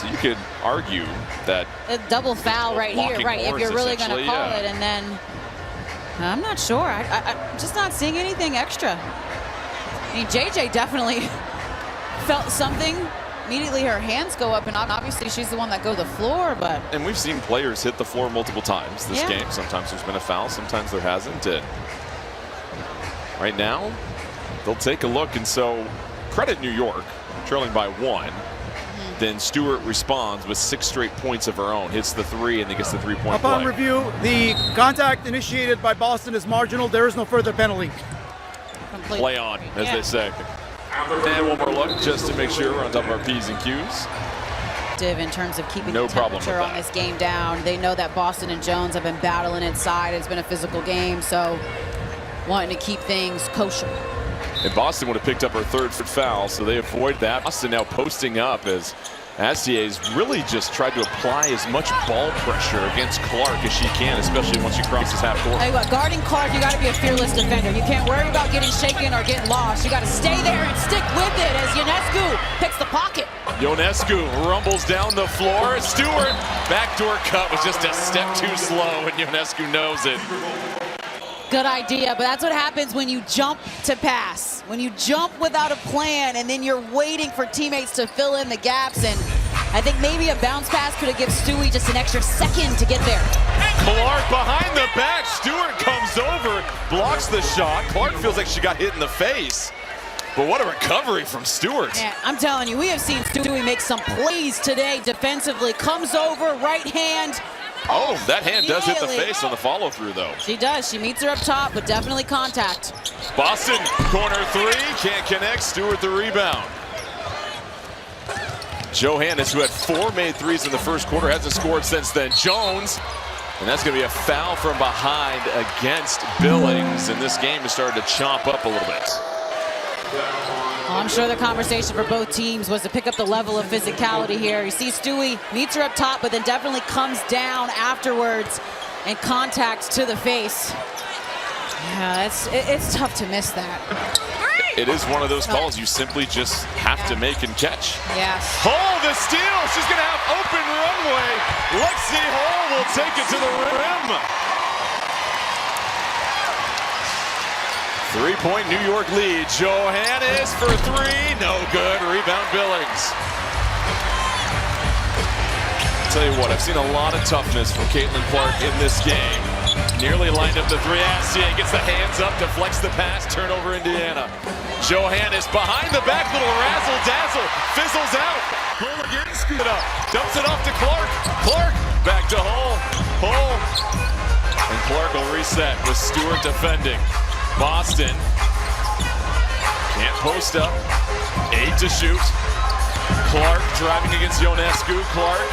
So you could argue that A double foul right here, blocking right? If horns, you're really going to essentially, call yeah. it, and then I'm not sure. I'm just not seeing anything extra. I mean, JJ definitely felt something. Immediately her hands go up, and obviously she's the one that go to the floor, but. And we've seen players hit the floor multiple times this game. Sometimes there's been a foul, sometimes there hasn't. And right now, they'll take a look, and so credit New York, trailing by 1. Then Stewart responds with 6 straight points of her own, hits the 3, and then gets the 3-point Upon play. review, the contact initiated by Boston is marginal. There is no further penalty. Complete. Play on, as they say. And one more look just to make sure we're on top of our P's and Q's. In terms of keeping No the problem temperature with on that. this game down. They know that Boston and Jones have been battling inside. It's been a physical game, so wanting to keep things kosher. And Boston would have picked up her 3rd foul, so they avoid that. Boston now posting up as Astier's really just tried to apply as much ball pressure against Clark as she can, especially once she crosses half court. Tell you what, guarding Clark, you got to be a fearless defender. You can't worry about getting shaken or getting lost. You got to stay there and stick with it as Ionescu picks the pocket. Ionescu rumbles down the floor. Stewart, backdoor cut was just a step too slow, and Ionescu knows it. Good idea, but that's what happens when you jump to pass. When you jump without a plan and then you're waiting for teammates to fill in the gaps, and I think maybe a bounce pass could have given Stewie just an extra second to get there. Clark behind the back. Stewart comes over, blocks the shot. Clark feels like she got hit in the face. But what a recovery from Stewart. Yeah, I'm telling you, we have seen Stewie make some plays today defensively. Comes over, right hand. Oh, that hand does hit the face on the follow-through, though. She does. She meets her up top, but definitely contact. Boston, corner 3, can't connect. Stewart the rebound. Johannes, who had 4 made threes in the first quarter, hasn't scored since then. Jones, and that's going to be a foul from behind against Billings, and this game has started to chomp up a little bit. Well, I'm sure the conversation for both teams was to pick up the level of physicality here. You see Stewie meets her up top, but then definitely comes down afterwards and contact to the face. Yeah, it's tough to miss that. It is one of those calls you simply just have to make and catch. Yes. Hall the steal. She's going to have open runway. Lexi Hall will take it to the rim. 3-point New York lead. Johannes for three. No good. Rebound Billings. I'll tell you what, I've seen a lot of toughness from Caitlin Clark in this game. Nearly lined up the three. Astia gets the hands up, deflects the pass, turnover Indiana. Johannes behind the back, little razzle dazzle, fizzles out. Hull again, scoot it up, dumps it off to Clark. Clark back to Hull. Hull. And Clark will reset with Stewart defending. Boston can't post up. 8 to shoot. Clark driving against Ionescu. Clark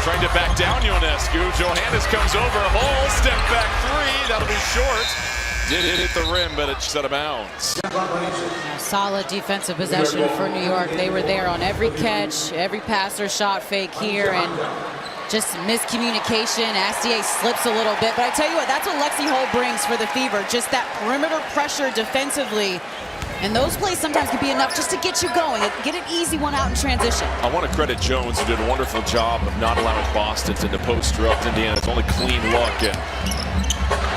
trying to back down Ionescu. Johannes comes over. Hull, step back three. That'll be short. Did hit the rim, but it's out of bounds. Solid defensive possession for New York. They were there on every catch, every pass or shot fake here, and just miscommunication. Astia slips a little bit, but I tell you what, that's what Lexi Hull brings for the Fever. Just that perimeter pressure defensively. And those plays sometimes can be enough just to get you going, get an easy one out in transition. I want to credit Jones, who did a wonderful job of not allowing Boston to post her up. Indiana's only clean look and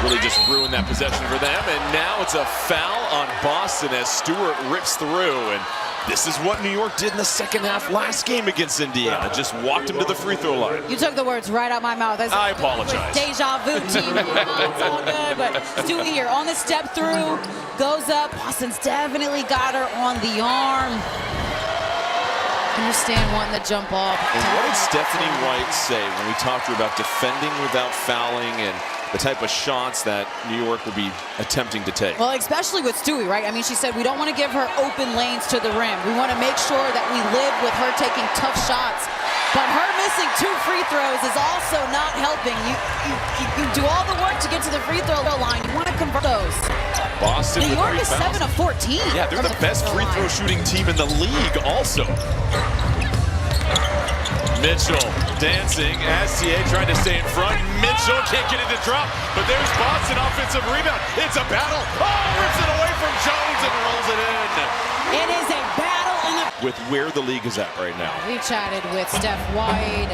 really just ruined that possession for them. And now it's a foul on Boston as Stewart rips through. And this is what New York did in the second half last game against Indiana. Just walked him to the free throw line. You took the words right out my mouth. I apologize. Deja vu, team. It's all good, but Stewie here on the step through, goes up. Boston's definitely got her on the arm. Understand wanting to jump off. And what did Stephanie White say when we talked to her about defending without fouling and the type of shots that New York will be attempting to take? Well, especially with Stewie, right? I mean, she said we don't want to give her open lanes to the rim. We want to make sure that we live with her taking tough shots. But her missing 2 free throws is also not helping. You do all the work to get to the free throw line. You want to convert those. Boston New York is 7 of 14. Yeah, they're the best free throw shooting team in the league also. Mitchell dancing. Astia trying to stay in front. Mitchell can't get it to drop, but there's Boston offensive rebound. It's a battle. Oh, rips it away from Jones and rolls it in. It is a battle in the... With where the league is at right now. We chatted with Steph White,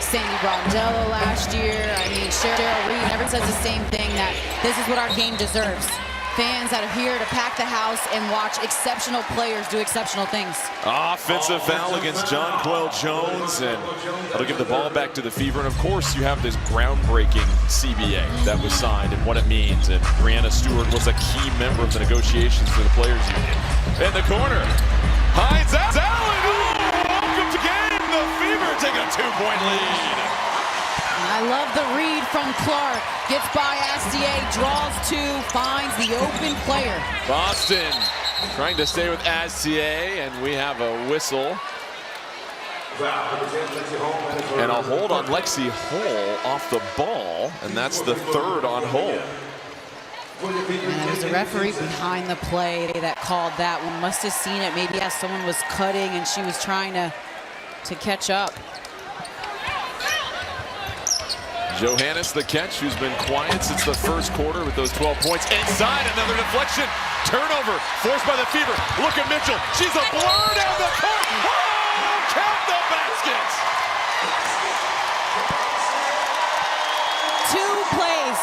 Sandy Brondello last year. I mean, Cheryl Reed never says the same thing, that this is what our game deserves. Fans that are here to pack the house and watch exceptional players do exceptional things. Offensive foul against John Quell Jones, and that'll give the ball back to the Fever. And of course, you have this groundbreaking CBA that was signed and what it means. And Brianna Stewart was a key member of the negotiations for the Players Union. In the corner, Hines Allen. Welcome to game. The Fever take a 2-point lead. I love the read from Clark. Gets by Astia, draws 2, finds the open player. Boston trying to stay with Astia, and we have a whistle. And a hold on Lexi Hull off the ball, and that's the 3rd on Hull. And it was the referee behind the play that called that one. Must have seen it maybe as someone was cutting and she was trying to catch up. Johannes, the catch, who's been quiet since the first quarter with those 12 points. Inside, another deflection. Turnover, forced by the Fever. Look at Mitchell. She's a blur down the court. Oh, count the basket. 2 plays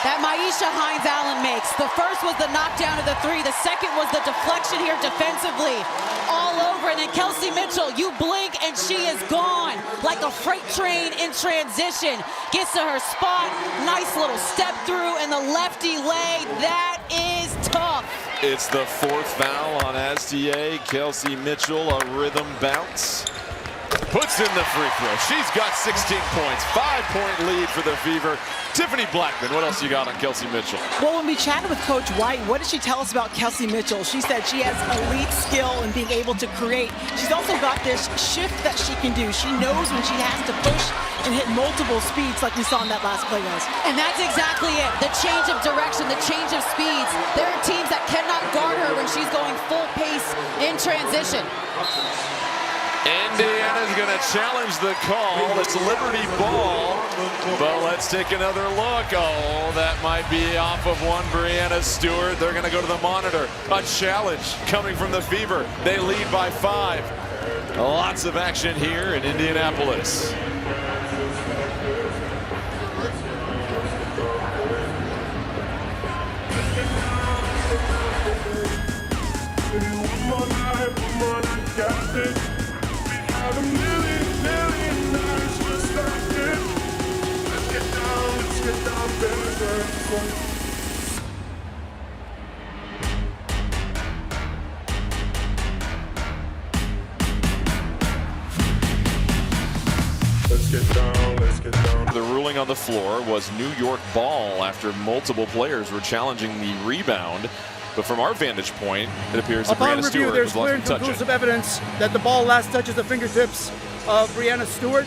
that Maisha Hines Allen makes. The first was the knockdown of the 3. The second was the deflection here defensively. All over, and then Kelsey Mitchell, you blink and she is gone. Like a freight train in transition. Gets to her spot, nice little step through, and the lefty lay. That is tough. It's the 4th foul on Astia. Kelsey Mitchell, a rhythm bounce. Puts in the free throw. She's got 16 points. 5-point lead for the Fever. Tiffany Blackman, what else you got on Kelsey Mitchell? Well, when we chatted with Coach White, what did she tell us about Kelsey Mitchell? She said she has elite skill in being able to create. She's also got this shift that she can do. She knows when she has to push and hit multiple speeds like we saw in that last play, guys. And that's exactly it. The change of direction, the change of speeds. There are teams that cannot guard her when she's going full pace transition. Indiana's going to challenge the call. It's Liberty ball. But let's take another look. Oh, that might be off of one Breanna Stewart. They're going to go to the monitor. A challenge coming from the Fever. They lead by 5. Lots of action here in Indianapolis. Let's get down. The ruling on the floor was New York ball after multiple players were challenging the rebound. But from our vantage point, it appears that Upon Breanna review, Stewart there's was clear left and untouched. conclusive evidence that the ball last touches the fingertips of Breanna Stewart.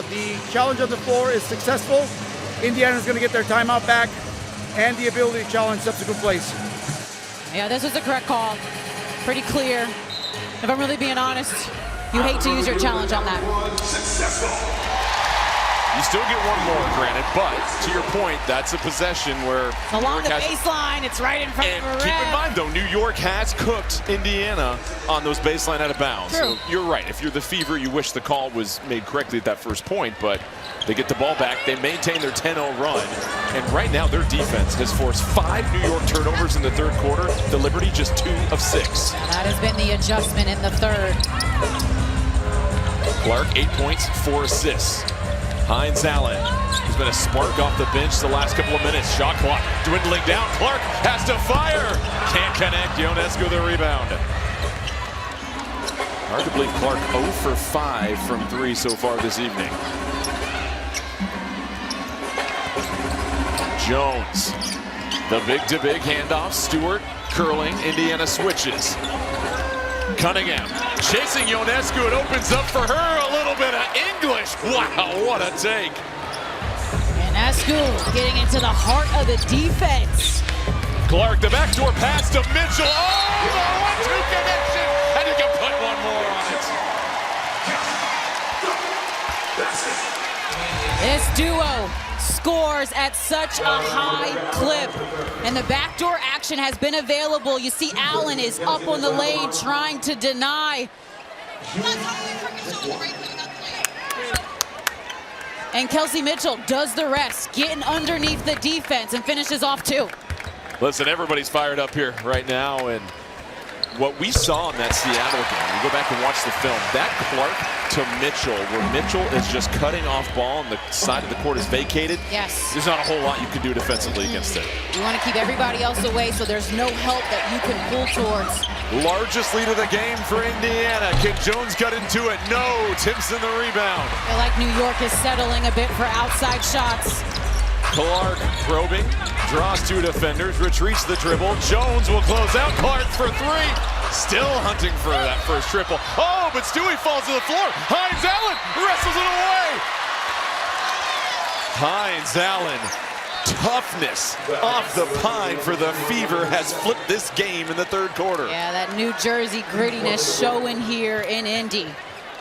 The challenge on the floor is successful. Indiana's going to get their timeout back and the ability to challenge subsequent plays. Yeah, this was the correct call. Pretty clear. If I'm really being honest, you hate to use your challenge on that. You still get one more, granted, but to your point, that's a possession where Along the New York has, baseline, it's right in front and of the keep in rim. mind, though, New York has cooked Indiana on those baseline out of bounds. True. So you're right. If you're the Fever, you wish the call was made correctly at that first point, but they get the ball back. They maintain their 10-0 run, and right now their defense has forced 5 New York turnovers in the third quarter. The Liberty just 2 of 6. That has been the adjustment in the third. Clark, 8 points, 4 assists. Hines Allen has been a spark off the bench the last couple of minutes. Shot clock dwindling down. Clark has to fire. Can't connect. Ionescu the rebound. Hard to believe Clark 0 for 5 from 3 so far this evening. Jones. The big-to-big handoff. Stewart curling. Indiana switches. Cunningham chasing Ionescu. It opens up for her. A little bit of English. Wow, what a take. Ionescu getting into the heart of the defense. Clark, the backdoor pass to Mitchell. Oh, the 1-2 connection. And you can put one more on it. This duo scores at such a high clip, and the backdoor action has been available. You see Allen is up on the lane trying to deny. And Kelsey Mitchell does the rest, getting underneath the defense and finishes off 2. Listen, everybody's fired up here right now, and what we saw in that Seattle game, you go back and watch the film, that Clark to Mitchell, where Mitchell is just cutting off ball and the side of the court is vacated. Yes. There's not a whole lot you can do defensively against it. You want to keep everybody else away so there's no help that you can pull towards. Largest lead of the game for Indiana. Can Jones cut into it? No. Timpson the rebound. I feel like New York is settling a bit for outside shots. Clark probing, draws 2 defenders, retreats the dribble. Jones will close out. Clark for 3. Still hunting for that first triple. Oh, but Stewie falls to the floor. Hines Allen wrestles it away. Hines Allen, toughness off the pine for the Fever has flipped this game in the third quarter. Yeah, that New Jersey grittiness showing here in Indy.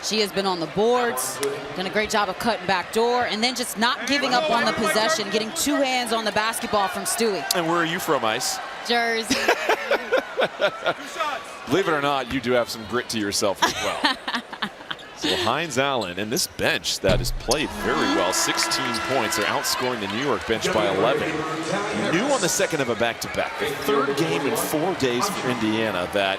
She has been on the boards, done a great job of cutting back door, and then just not giving up on the possession, getting 2 hands on the basketball from Stewie. And where are you from, Ice? Jersey. Believe it or not, you do have some grit to yourself as well. So Hines Allen and this bench that has played very well, 16 points. They're outscoring the New York bench by 11. New on the second of a back-to-back. The third game in 4 days for Indiana that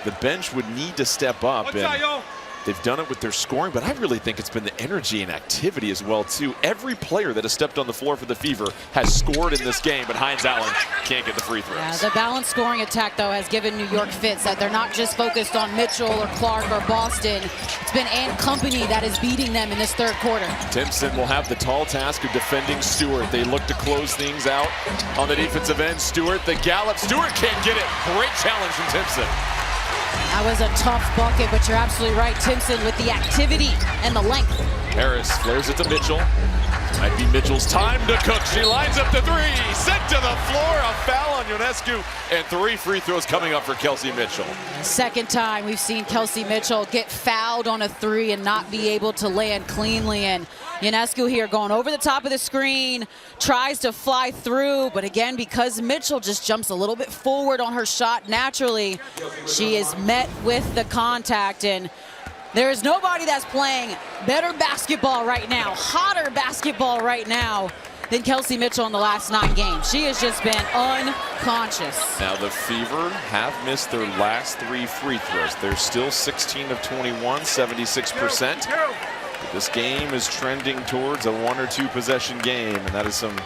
the bench would need to step up. And they've done it with their scoring, but I really think it's been the energy and activity as well, too. Every player that has stepped on the floor for the Fever has scored in this game, but Hines Allen can't get the free throws. Yeah, the balanced scoring attack, though, has given New York fits, that they're not just focused on Mitchell or Clark or Boston. It's been Ann Company that is beating them in this third quarter. Timpson will have the tall task of defending Stewart. They look to close things out on the defensive end. Stewart, the gallop. Stewart can't get it. Great challenge from Timpson. That was a tough bucket, but you're absolutely right. Timpson with the activity and the length. Harris flares it to Mitchell. Might be Mitchell's time to cook. She lines up the three, sent to the floor, a foul on Ionescu, and 3 free throws coming up for Kelsey Mitchell. Second time we've seen Kelsey Mitchell get fouled on a 3 and not be able to land cleanly. And Ionescu here going over the top of the screen, tries to fly through, but again, because Mitchell just jumps a little bit forward on her shot naturally, she is met with the contact. And there is nobody that's playing better basketball right now, hotter basketball right now than Kelsey Mitchell in the last 9 games. She has just been unconscious. Now the Fever have missed their last 3 free throws. They're still 16 of 21, 76%. But this game is trending towards a 1 or 2 possession game, and that is some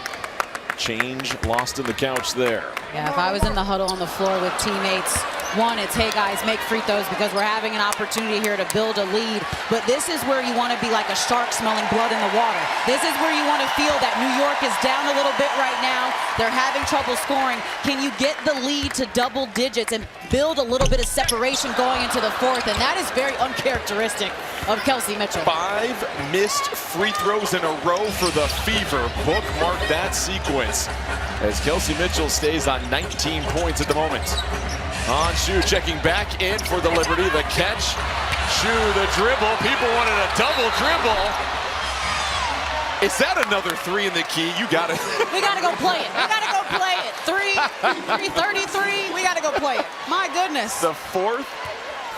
change lost in the couch there. Yeah, if I was in the huddle on the floor with teammates, one, it's, hey guys, make free throws because we're having an opportunity here to build a lead. But this is where you want to be like a shark smelling blood in the water. This is where you want to feel that New York is down a little bit right now. They're having trouble scoring. Can you get the lead to double digits and build a little bit of separation going into the 4th? And that is very uncharacteristic of Kelsey Mitchell. 5 missed free throws in a row for the Fever. Bookmark that sequence as Kelsey Mitchell stays on 19 points at the moment. On Shu checking back in for the Liberty. The catch. Shu the dribble. People wanted a double dribble. Is that another 3 in the key? You got it. We got to go play it. We got to go play it. 3:33. We got to go play it. My goodness. The 4th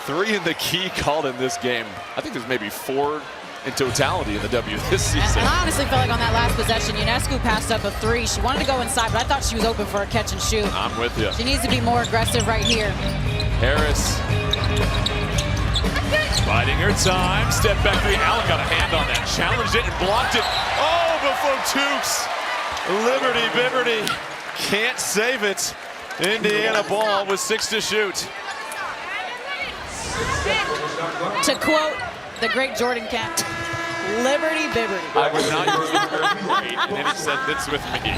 3 in the key called in this game. I think there's maybe 4 in totality in the W this season. And I honestly felt like on that last possession, Ionescu passed up a 3. She wanted to go inside, but I thought she was open for a catch and shoot. I'm with you. She needs to be more aggressive right here. Harris biding her time. Step back 3. Allen got a hand on that. Challenged it and blocked it. Oh, before Tukes. Liberty Bibberty can't save it. Indiana ball with 6 to shoot. To quote the great Jordan Kent, Liberty Bibberty. I would not use the word great in any sentence with me.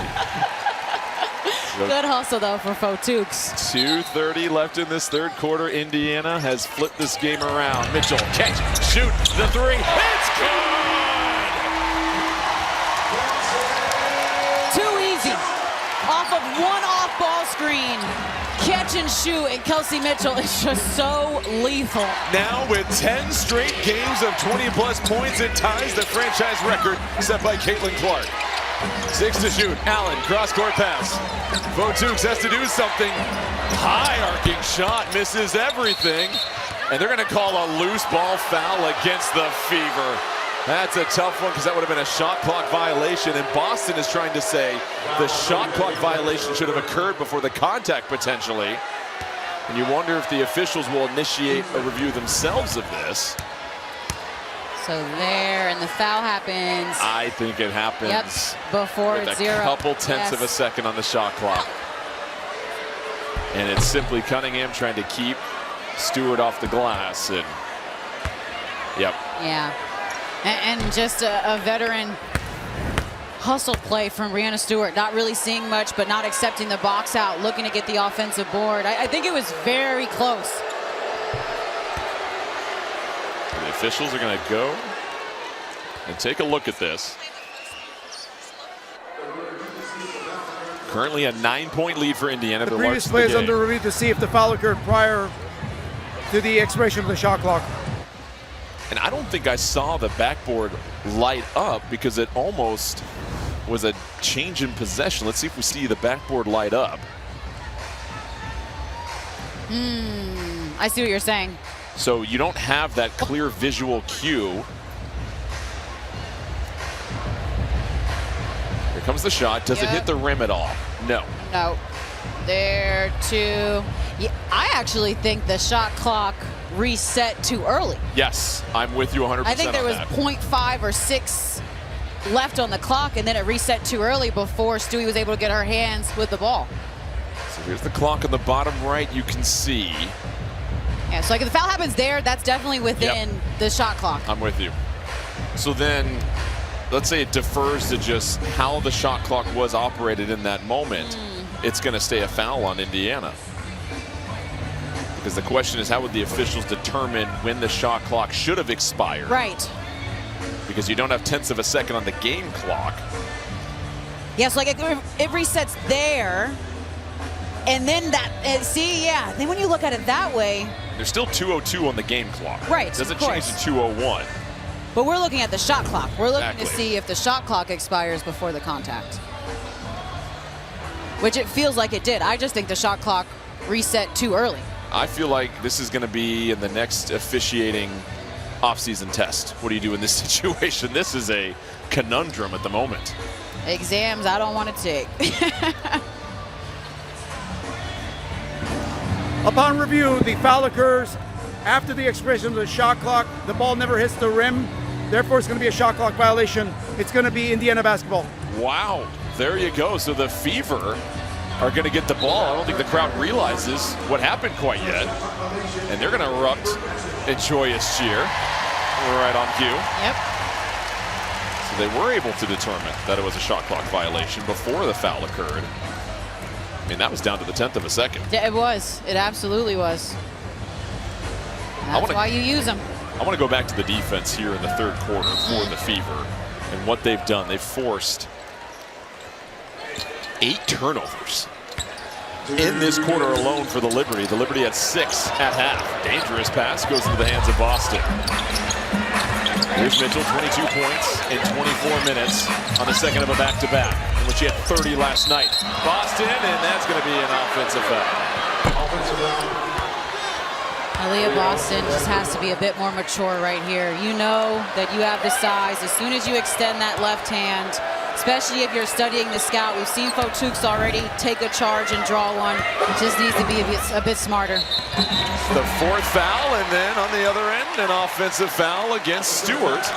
Good hustle, though, for Fo Tukes. 2:30 left in this 3rd quarter. Indiana has flipped this game around. Mitchell, catch, shoot, the 3. It's good! Too easy. Off of one off-ball screen. Catch and shoot, and Kelsey Mitchell is just so lethal. Now with 10 straight games of 20-plus points, it ties the franchise record set by Caitlin Clark. 6 to shoot. Allen, cross-court pass. Fo Tukes has to do something. High-arcing shot, misses everything. And they're going to call a loose ball foul against the Fever. That's a tough one because that would have been a shot clock violation. And Boston is trying to say the shot clock violation should have occurred before the contact potentially. And you wonder if the officials will initiate a review themselves of this. So there, and the foul happens. I think it happens. Yep, before with it's 0. a couple tenths of a second on the shot clock. And it's simply Cunningham trying to keep Stewart off the glass. And yep. Yeah. And just a veteran hustle play from Breanna Stewart. Not really seeing much, but not accepting the box out, looking to get the offensive board. I think it was very close. The officials are going to go and take a look at this. Currently a 9-point lead for Indiana. The previous play is under review to see if the foul occurred prior to the expiration of the shot clock. And I don't think I saw the backboard light up because it almost was a change in possession. Let's see if we see the backboard light up. I see what you're saying. So you don't have that clear visual cue. Here comes the shot. Does it hit the rim at all? No. No. There too. Yeah, I actually think the shot clock reset too early. Yes, I'm with you 100% I think there was on that. 0.5 or 6 left on the clock, and then it reset too early before Stewie was able to get her hands with the ball. So here's the clock on the bottom right. You can see. Yeah, so like if the foul happens there, that's definitely within the shot clock. I'm with you. So then, let's say it defers to just how the shot clock was operated in that moment. It's going to stay a foul on Indiana. Because the question is, how would the officials determine when the shot clock should have expired? Right. because you don't have tenths of a second on the game clock. Yes, like it resets there. And then that, see, yeah. Then when you look at it that way. There's still 2:02 on the game clock. Right, It doesn't of course. change to 2:01. But we're looking at the shot clock. We're looking Exactly. to see if the shot clock expires before the contact. Which it feels like it did. I just think the shot clock reset too early. I feel like this is going to be in the next officiating offseason test. What do you do in this situation? This is a conundrum at the moment. Exams I don't want to take. Upon review, the foul occurs after the expiration of the shot clock. The ball never hits the rim. Therefore, it's going to be a shot clock violation. It's going to be Indiana basketball. Wow, there you go. So the Fever are going to get the ball. I don't think the crowd realizes what happened quite yet. And they're going to erupt in joyous cheer right on cue. Yep. So they were able to determine that it was a shot clock violation before the foul occurred. I mean, that was down to the 10th of a second. Yeah, it was. It absolutely was. That's why you use them. I want to go back to the defense here in the third quarter for the Fever and what they've done. They've forced 8 turnovers in this quarter alone for the Liberty. The Liberty had 6 at half. Dangerous pass goes into the hands of Boston. Here's Mitchell, 22 points in 24 minutes on the second of a back-to-back, in which he had 30 last night. Boston, and that's going to be an offensive foul. Aaliyah Boston just has to be a bit more mature right here. You know that you have the size. As soon as you extend that left hand, especially if you're studying the scout, we've seen Fotukes already take a charge and draw one. Just needs to be a bit smarter. The 4th foul, and then on the other end, an offensive foul against Stewart.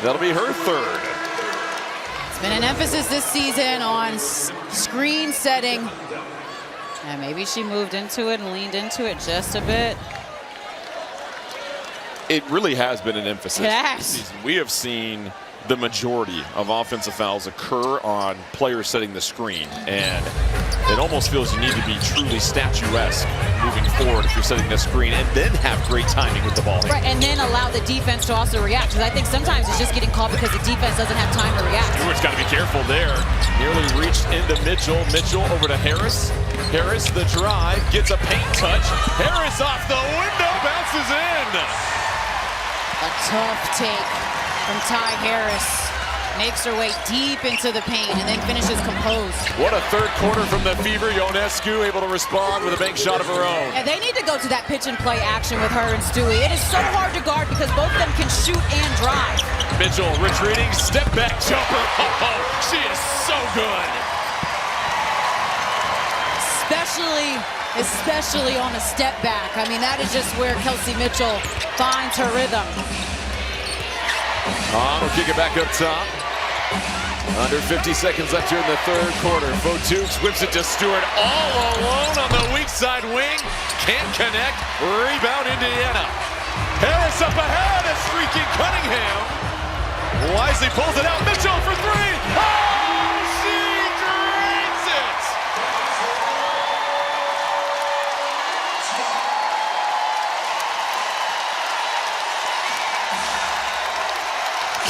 That'll be her 3rd. It's been an emphasis this season on screen setting. And maybe she moved into it and leaned into it just a bit. It really has been an emphasis It has. this season. We have seen the majority of offensive fouls occur on players setting the screen, and it almost feels you need to be truly statuesque moving forward if you're setting the screen, and then have great timing with the ball. Right, and then allow the defense to also react, because I think sometimes it's just getting called because the defense doesn't have time to react. Stewart's got to be careful there. Nearly reached into Mitchell. Mitchell over to Harris. Harris, the drive, gets a paint touch. Harris off the window, bounces in. A tough take from Ty Harris. Makes her way deep into the paint and then finishes composed. What a third quarter from the Fever. Ionescu able to respond with a bank shot of her own. And they need to go to that pitch and play action with her and Stewie. It is so hard to guard because both of them can shoot and drive. Mitchell retreating, step back jumper. Oh, she is so good. Especially on a step back. I mean, that is just where Kelsey Mitchell finds her rhythm. We'll kick it back up top. Under 50 seconds left here in the third quarter. Fotukes whips it to Stewart all alone on the weak side wing. Can't connect. Rebound Indiana. Harris up ahead. A streaking Cunningham. Wisely pulls it out. Mitchell for 3. Oh, she drains it.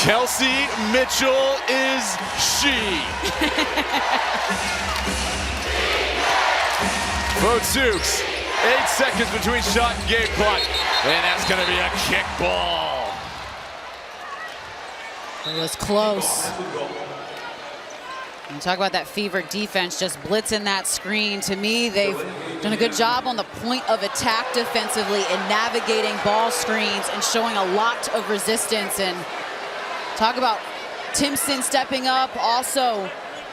Kelsey Mitchell is she. Fotukes, 8 seconds between shot and game clock. And that's going to be a kick ball. It was close. And talk about that Fever defense just blitzing that screen. To me, they've done a good job on the point of attack defensively and navigating ball screens and showing a lot of resistance. And talk about Timpson stepping up. Also,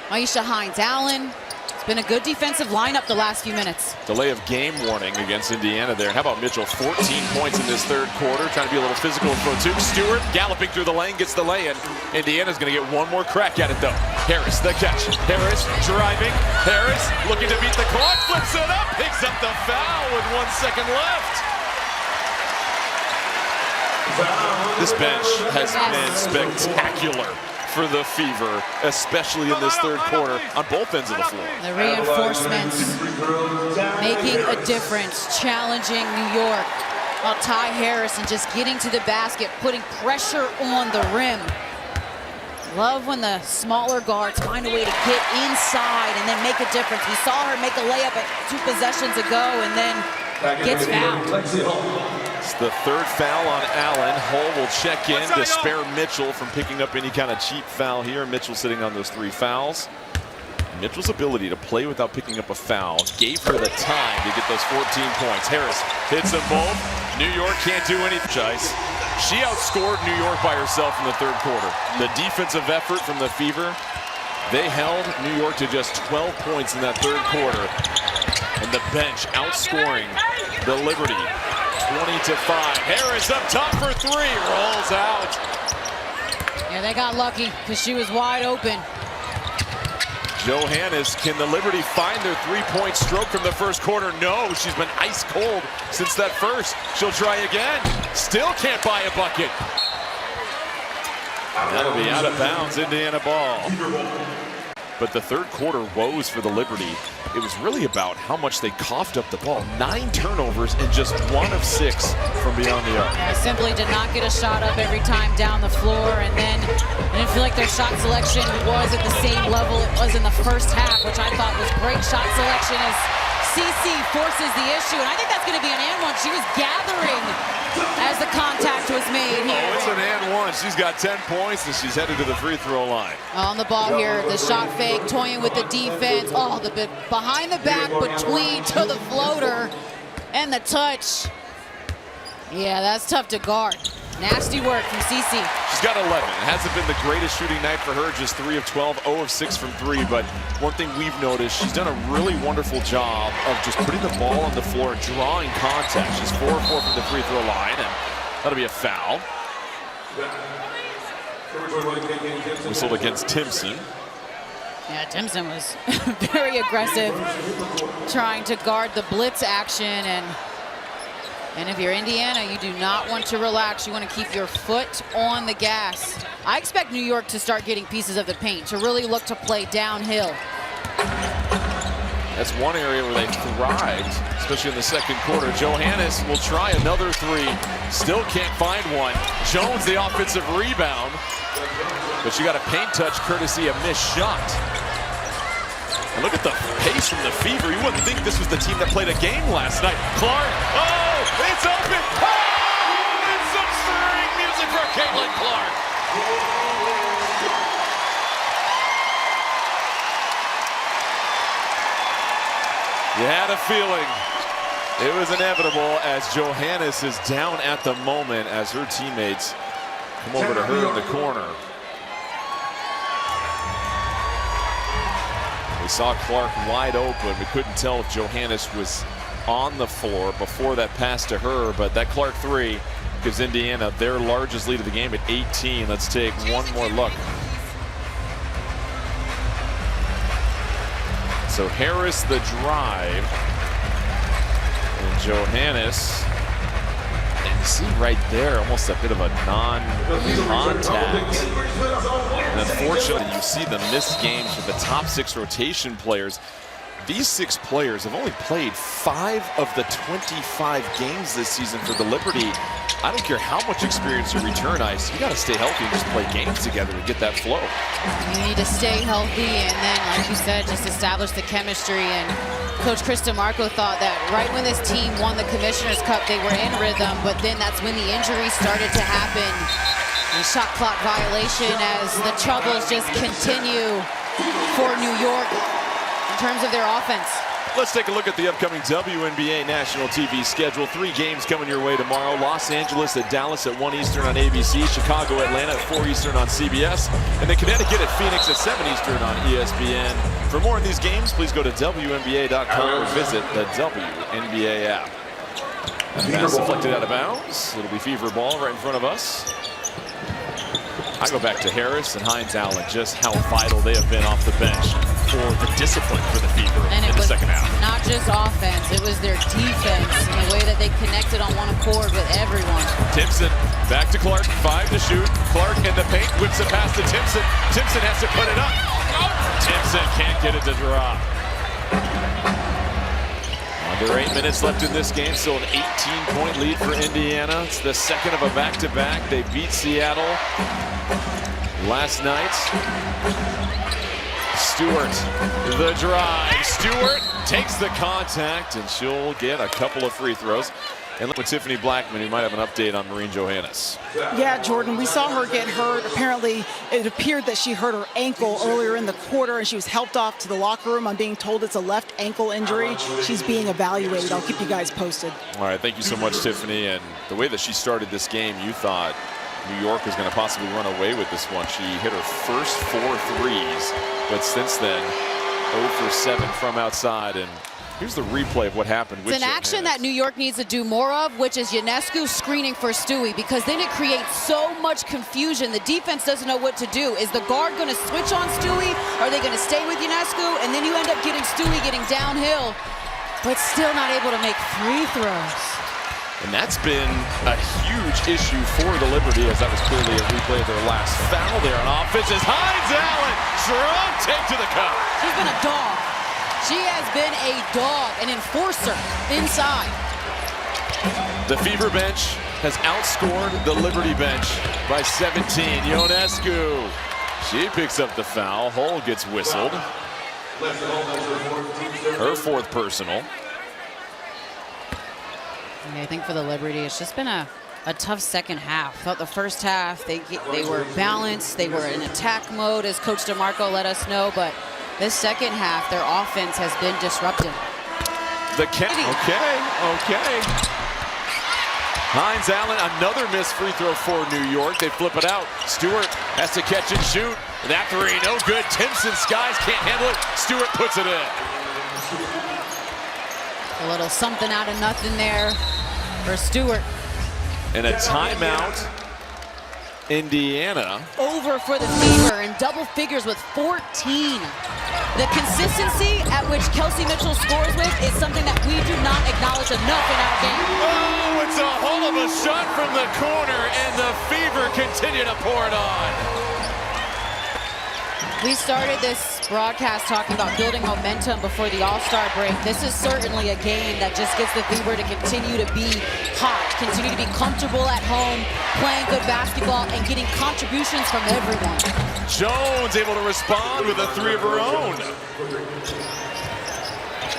Aisha Hines-Allen. It's been a good defensive lineup the last few minutes. Delay of game warning against Indiana there. How about Mitchell? 14 points in this third quarter. Trying to be a little physical with Fotukes. Stewart galloping through the lane, gets the lay-in. Indiana's going to get one more crack at it, though. Harris, the catch. Harris driving. Harris looking to beat the clock. Flips it up. Picks up the foul with 1 second left. This bench has been spectacular for the Fever, especially in this third quarter on both ends of the floor. The reinforcements making a difference, challenging New York. Oh, Ty Harrison just getting to the basket, putting pressure on the rim. Love when the smaller guards find a way to get inside and then make a difference. We saw her make a layup 2 possessions ago and then gets fouled. It's the 3rd foul on Allen. Hull will check in to spare Mitchell from picking up any kind of cheap foul here. Mitchell sitting on those 3 fouls. Mitchell's ability to play without picking up a foul gave her the time to get those 14 points. Harris hits them both. New York can't do anything. She outscored New York by herself in the 3rd quarter. The defensive effort from the Fever, they held New York to just 12 points in that 3rd quarter. And the bench outscoring the Liberty 20-5. Harris up top for 3, rolls out. Yeah, they got lucky because she was wide open. Johannes, can the Liberty find their 3-point stroke from the 1st quarter? No, she's been ice cold since that first. She'll try again. Still can't buy a bucket. That'll be out of bounds, Indiana ball. But the 3rd quarter woes for the Liberty. It was really about how much they coughed up the ball. 9 turnovers and just 1 of 6 from beyond the arc. They simply did not get a shot up every time down the floor, and then I didn't feel like their shot selection was at the same level it was in the first half, which I thought was great shot selection as CC forces the issue, and I think that's going to be an and one. She was gathering as the contact was made here. Oh, it's an and one. She's got 10 points, and she's headed to the free throw line. On the ball here, the shot fake, toying with the defense. Oh, the bit behind the back between to the floater and the touch. Yeah, that's tough to guard. Nasty work from CC. She's got 11. It hasn't been the greatest shooting night for her, just 3 of 12, 0 of 6 from 3. But one thing we've noticed, she's done a really wonderful job of just putting the ball on the floor and drawing contact. She's 4 of 4 from the free throw line, and that'll be a foul. Whistled against Timpson. Yeah, Timpson was very aggressive, trying to guard the blitz action, and if you're Indiana, you do not want to relax. You want to keep your foot on the gas. I expect New York to start getting pieces of the paint, to really look to play downhill. That's one area where they thrived, especially in the 2nd quarter. Johannes will try another 3. Still can't find one. Jones, the offensive rebound. But she got a paint touch courtesy of missed shot. And look at the pace from the Fever. You wouldn't think this was the team that played a game last night. Clark, oh, it's open. Oh, and some stirring music for Caitlin Clark. You had a feeling it was inevitable as Johannes is down at the moment as her teammates come over to her in the corner. We saw Clark wide open. We couldn't tell if Johannes was on the floor before that pass to her, but that Clark 3 gives Indiana their largest lead of the game at 18. Let's take one more look. So Harris the drive, and Johannes, and you see right there almost a bit of a non-contact. And unfortunately, you see the missed games with the top 6 rotation players. These 6 players have only played 5 of the 25 games this season for the Liberty. I don't care how much experience you return ice, you got to stay healthy and just play games together to get that flow. You need to stay healthy and then, like you said, just establish the chemistry. And Coach Chris DeMarco thought that right when this team won the Commissioner's Cup, they were in rhythm, but then that's when the injuries started to happen. And shot clock violation as the troubles just continue for New York in terms of their offense. Let's take a look at the upcoming WNBA national TV schedule. 3 games coming your way tomorrow. Los Angeles at Dallas at 1 Eastern on ABC. Chicago, Atlanta at 4 Eastern on CBS. And then Connecticut at Phoenix at 7 Eastern on ESPN. For more of these games, please go to WNBA.com or visit the WNBA app. That pass deflected out of bounds. It'll be Fever ball right in front of us. I go back to Harris and Hines Allen, just how vital they have been off the bench for the discipline for the Fever in the second half. Not just offense, it was their defense and the way that they connected on one accord with everyone. Timpson back to Clark, 5 to shoot. Clark in the paint, whips it past to Timpson. Timpson has to put it up. Timpson can't get it to drop. Under 8 minutes left in this game, still an 18-point lead for Indiana. It's the second of a back-to-back. They beat Seattle last night. Stewart, the drive. Stewart takes the contact, and she'll get a couple of free throws. And look with Tiffany Blackman, who might have an update on Maureen Johannes. Yeah, Jordan, we saw her get hurt. Apparently, it appeared that she hurt her ankle earlier in the quarter, and she was helped off to the locker room. I'm being told it's a left ankle injury. She's being evaluated. I'll keep you guys posted. All right, thank you so much, Tiffany. And the way that she started this game, you thought New York was going to possibly run away with this one. She hit her first 4 threes, but since then, 0 for 7 from outside. And here's the replay of what happened. It's an action that New York needs to do more of, which is Ionescu screening for Stewie, because then it creates so much confusion. The defense doesn't know what to do. Is the guard going to switch on Stewie? Are they going to stay with Ionescu? And then you end up getting Stewie getting downhill, but still not able to make free throws. And that's been a huge issue for the Liberty, as that was clearly a replay of their last foul there on offense. As Hines Allen, strong take to the cup. She's been a dog. She has been a dog, an enforcer inside. The Fever bench has outscored the Liberty bench by 17. Ionescu, she picks up the foul. Hull gets whistled. Her 4th personal. I think for the Liberty, it's just been a tough second half. Thought the first half, they were balanced. They were in attack mode, as Coach DeMarco let us know, but this second half, their offense has been disrupted. Okay. Hines Allen, another missed free throw for New York. They flip it out. Stewart has to catch and shoot. That three, no good. Timpson Skies can't handle it. Stewart puts it in. A little something out of nothing there for Stewart. And a timeout. Indiana. Over for the Fever in double figures with 14. The consistency at which Kelsey Mitchell scores with is something that we do not acknowledge enough in our game. Oh, it's a hell of a shot from the corner, and the Fever continue to pour it on. We started this broadcast talking about building momentum before the All-Star break. This is certainly a game that just gets the Fever to continue to be hot, continue to be comfortable at home, playing good basketball, and getting contributions from everyone. Jones able to respond with a 3 of her own.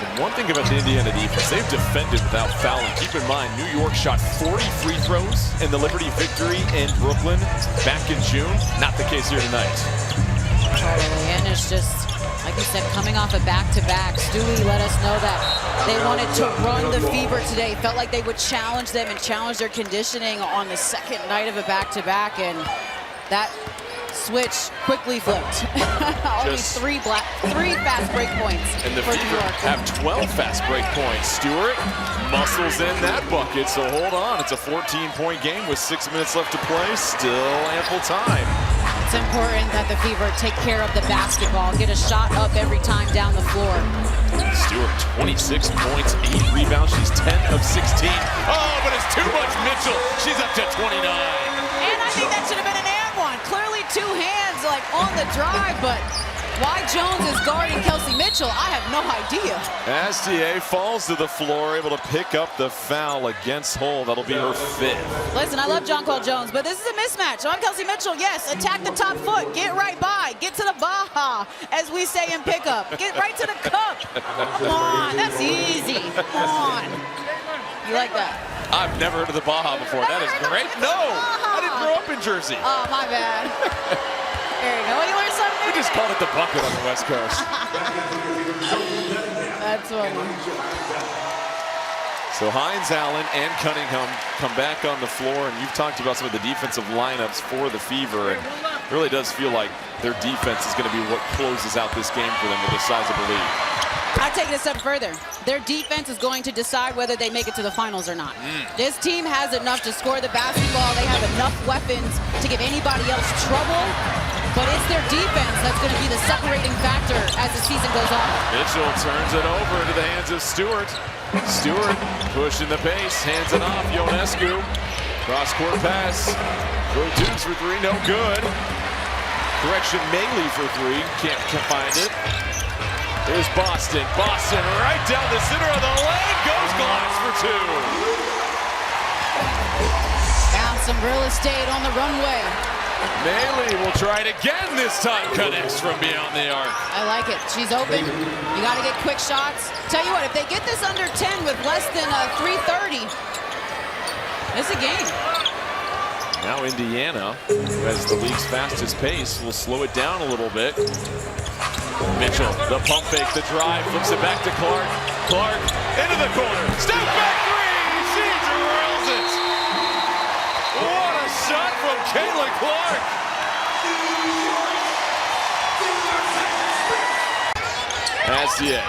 And one thing about the Indiana defense, they've defended without fouling. Keep in mind, New York shot 40 free throws in the Liberty victory in Brooklyn back in June. Not the case here tonight. Totally, and it's just, like you said, coming off a back-to-back. Stewie let us know that they wanted to run the Fever today. Felt like they would challenge them and challenge their conditioning on the second night of a back-to-back, and that switch quickly flipped. Only three fast break points. And the Fever have 12 fast break points. Stewart muscles in that bucket, so hold on. It's a 14-point game with 6 minutes left to play. Still ample time. It's important that the Fever take care of the basketball, get a shot up every time down the floor. Stewart, 26 points, 8 rebounds. She's 10 of 16. Oh, but it's too much Mitchell. She's up to 29. And I think that should have been an and one. Clearly 2 hands like on the drive, but why Jones is guarding Kelsey Mitchell, I have no idea. Astier falls to the floor, able to pick up the foul against Hull. That'll be her 5th. Listen, I love John Cole Jones, but this is a mismatch. So I'm Kelsey Mitchell. Yes, attack the top foot. Get right by. Get to the baha, as we say in pickup. Get right to the cup. Come on. That's easy. Come on. You like that? I've never heard of the baha before. That is great. No, I didn't grow up in Jersey. Oh, my bad. There you go. You learned something new We just today. called it the bucket on the West Coast. That's funny. So Hines Allen and Cunningham come back on the floor, and you've talked about some of the defensive lineups for the Fever, and it really does feel like their defense is going to be what closes out this game for them with a sizable lead. I take it a step further. Their defense is going to decide whether they make it to the finals or not. This team has enough to score the basketball. They have enough weapons to give anybody else trouble. But it's their defense that's going to be the separating factor as the season goes on. Mitchell turns it over into the hands of Stewart. Stewart pushing the pace, hands it off. Ionescu, cross-court pass. Throw Dukes for 3, no good. Correction, Maley for 3, can't find it. Here's Boston. Boston right down the center of the lane. Goes glass for two. Found some real estate on the runway. Bailey will try it again this time. Connects from beyond the arc. I like it. She's open. You got to get quick shots. Tell you what, if they get this under 10 with less than 3:30, it's a game. Now Indiana, who has the league's fastest pace, will slow it down a little bit. Mitchell, the pump fake, the drive, flips it back to Clark. Clark into the corner. Step back three. She drills it. What a shot from Caitlin Clark. Astier.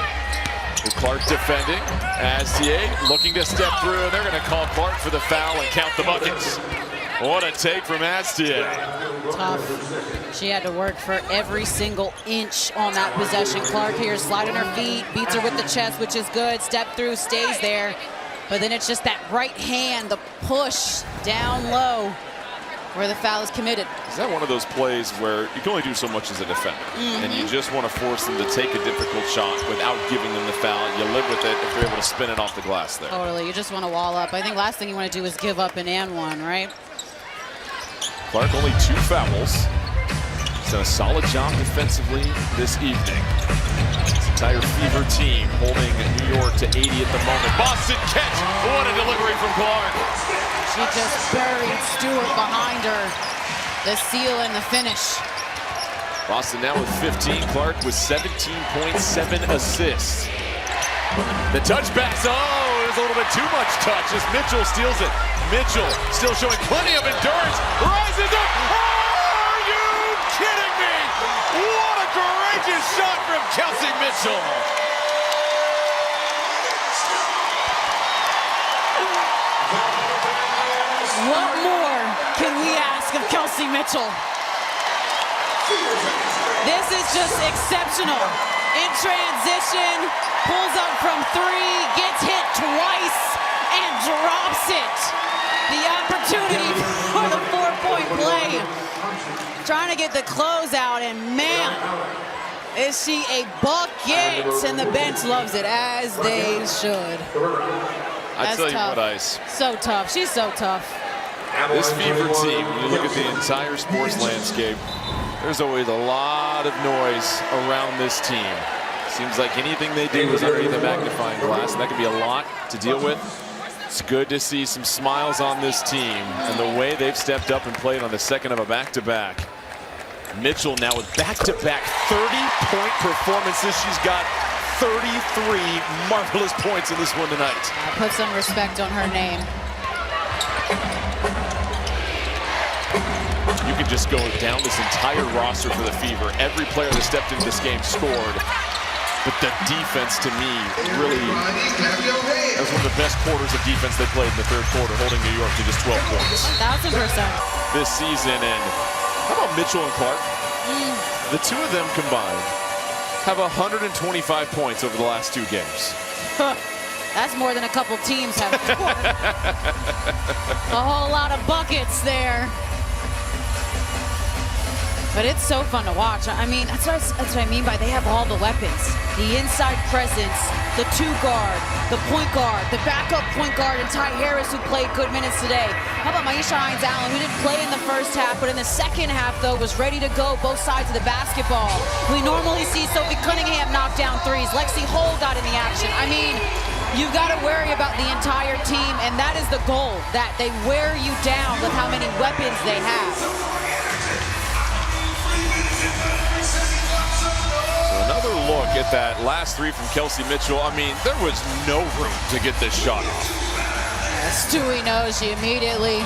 With Clark defending. Astier looking to step through, and they're going to call Clark for the foul and count the buckets. What a take from Astier. Tough. She had to work for every single inch on that possession. Clark here sliding her feet, beats her with the chest, which is good. Step through, stays there. But then it's just that right hand, the push down low where the foul is committed. Is that one of those plays where you can only do so much as a defender? And you just want to force them to take a difficult shot without giving them the foul. You live with it if you're able to spin it off the glass there. Totally. You just want to wall up. I think last thing you want to do is give up an and one, right? Clark only 2 fouls. He's done a solid job defensively this evening. This entire Fever team holding New York to 80 at the moment. Boston catch. What a delivery from Clark. She just buried Stewart behind her. The seal and the finish. Boston now with 15. Clark with 17.7 assists. The touch pass. Oh, it was a little bit too much touch as Mitchell steals it. Mitchell still showing plenty of endurance. Rises up. Are you kidding me? What a courageous shot from Kelsey Mitchell. What more can we ask of Kelsey Mitchell? This is just exceptional. In transition, pulls up from 3, gets hit twice, and drops it. The opportunity for the 4-point play. Trying to get the closeout, and man, is she a bucket, and the bench loves it, as they should. I tell you tough. what, Ice. So tough. She's so tough. This Fever team, when you look at the entire sports landscape, there's always a lot of noise around this team. Seems like anything they do is underneath a magnifying glass, and that can be a lot to deal with. It's good to see some smiles on this team and the way they've stepped up and played on the second of a back-to-back. Mitchell now with back-to-back 30-point performances. She's got 33 marvelous points in this one tonight. Put some respect on her name. You could just go down this entire roster for the Fever. Every player that stepped into this game scored. But the defense, to me, really, that was one of the best quarters of defense they played in the third quarter, holding New York to just 12 points. 1,000%. This season, and how about Mitchell and Clark? The two of them combined have 125 points over the last 2 games. That's more than a couple teams have scored. A whole lot of buckets there. But it's so fun to watch. I mean, that's what I mean by they have all the weapons. The inside presence, the 2-guard, the point guard, the backup point guard, and Ty Harris, who played good minutes today. How about Maisha Hines-Allen, who didn't play in the first half, but in the second half, though, was ready to go both sides of the basketball. We normally see Sophie Cunningham knock down threes. Lexi Hull got in the action. I mean, you've got to worry about the entire team, and that is the goal, that they wear you down with how many weapons they have. Another look at that last 3 from Kelsey Mitchell. I mean, there was no room to get this shot off. Stewie knows she immediately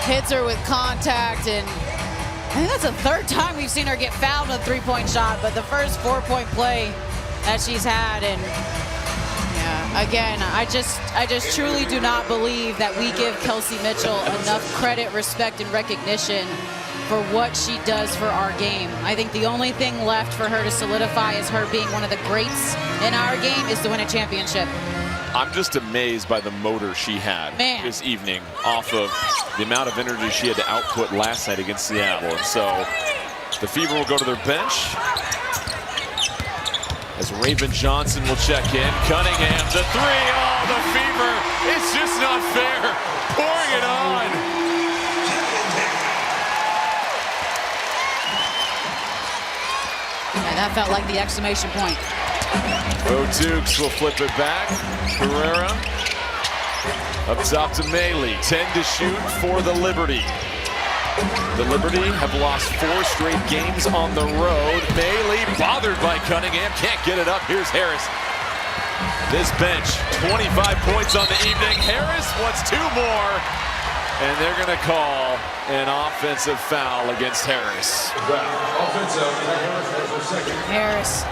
hits her with contact, and I think that's the 3rd time we've seen her get fouled on a 3-point shot, but the first 4-point play that she's had, and yeah, again, I just truly do not believe that we give Kelsey Mitchell enough credit, respect, and recognition for what she does for our game. I think the only thing left for her to solidify as her being one of the greats in our game is to win a championship. I'm just amazed by the motor she had this evening off of the amount of energy she had to output last night against Seattle. And so the Fever will go to their bench. as Raven Johnson will check in. Cunningham, the three. Oh, the fever. It's just not fair. Pouring it on. Yeah, that felt like the exclamation point. Dukes will flip it back. Herrera up top to Maley. 10 to shoot for the Liberty. The Liberty have lost 4 straight games on the road. Maley bothered by Cunningham. Can't get it up. Here's Harris. This bench, 25 points on the evening. Harris wants 2 more. And they're going to call an offensive foul against Harris. Harris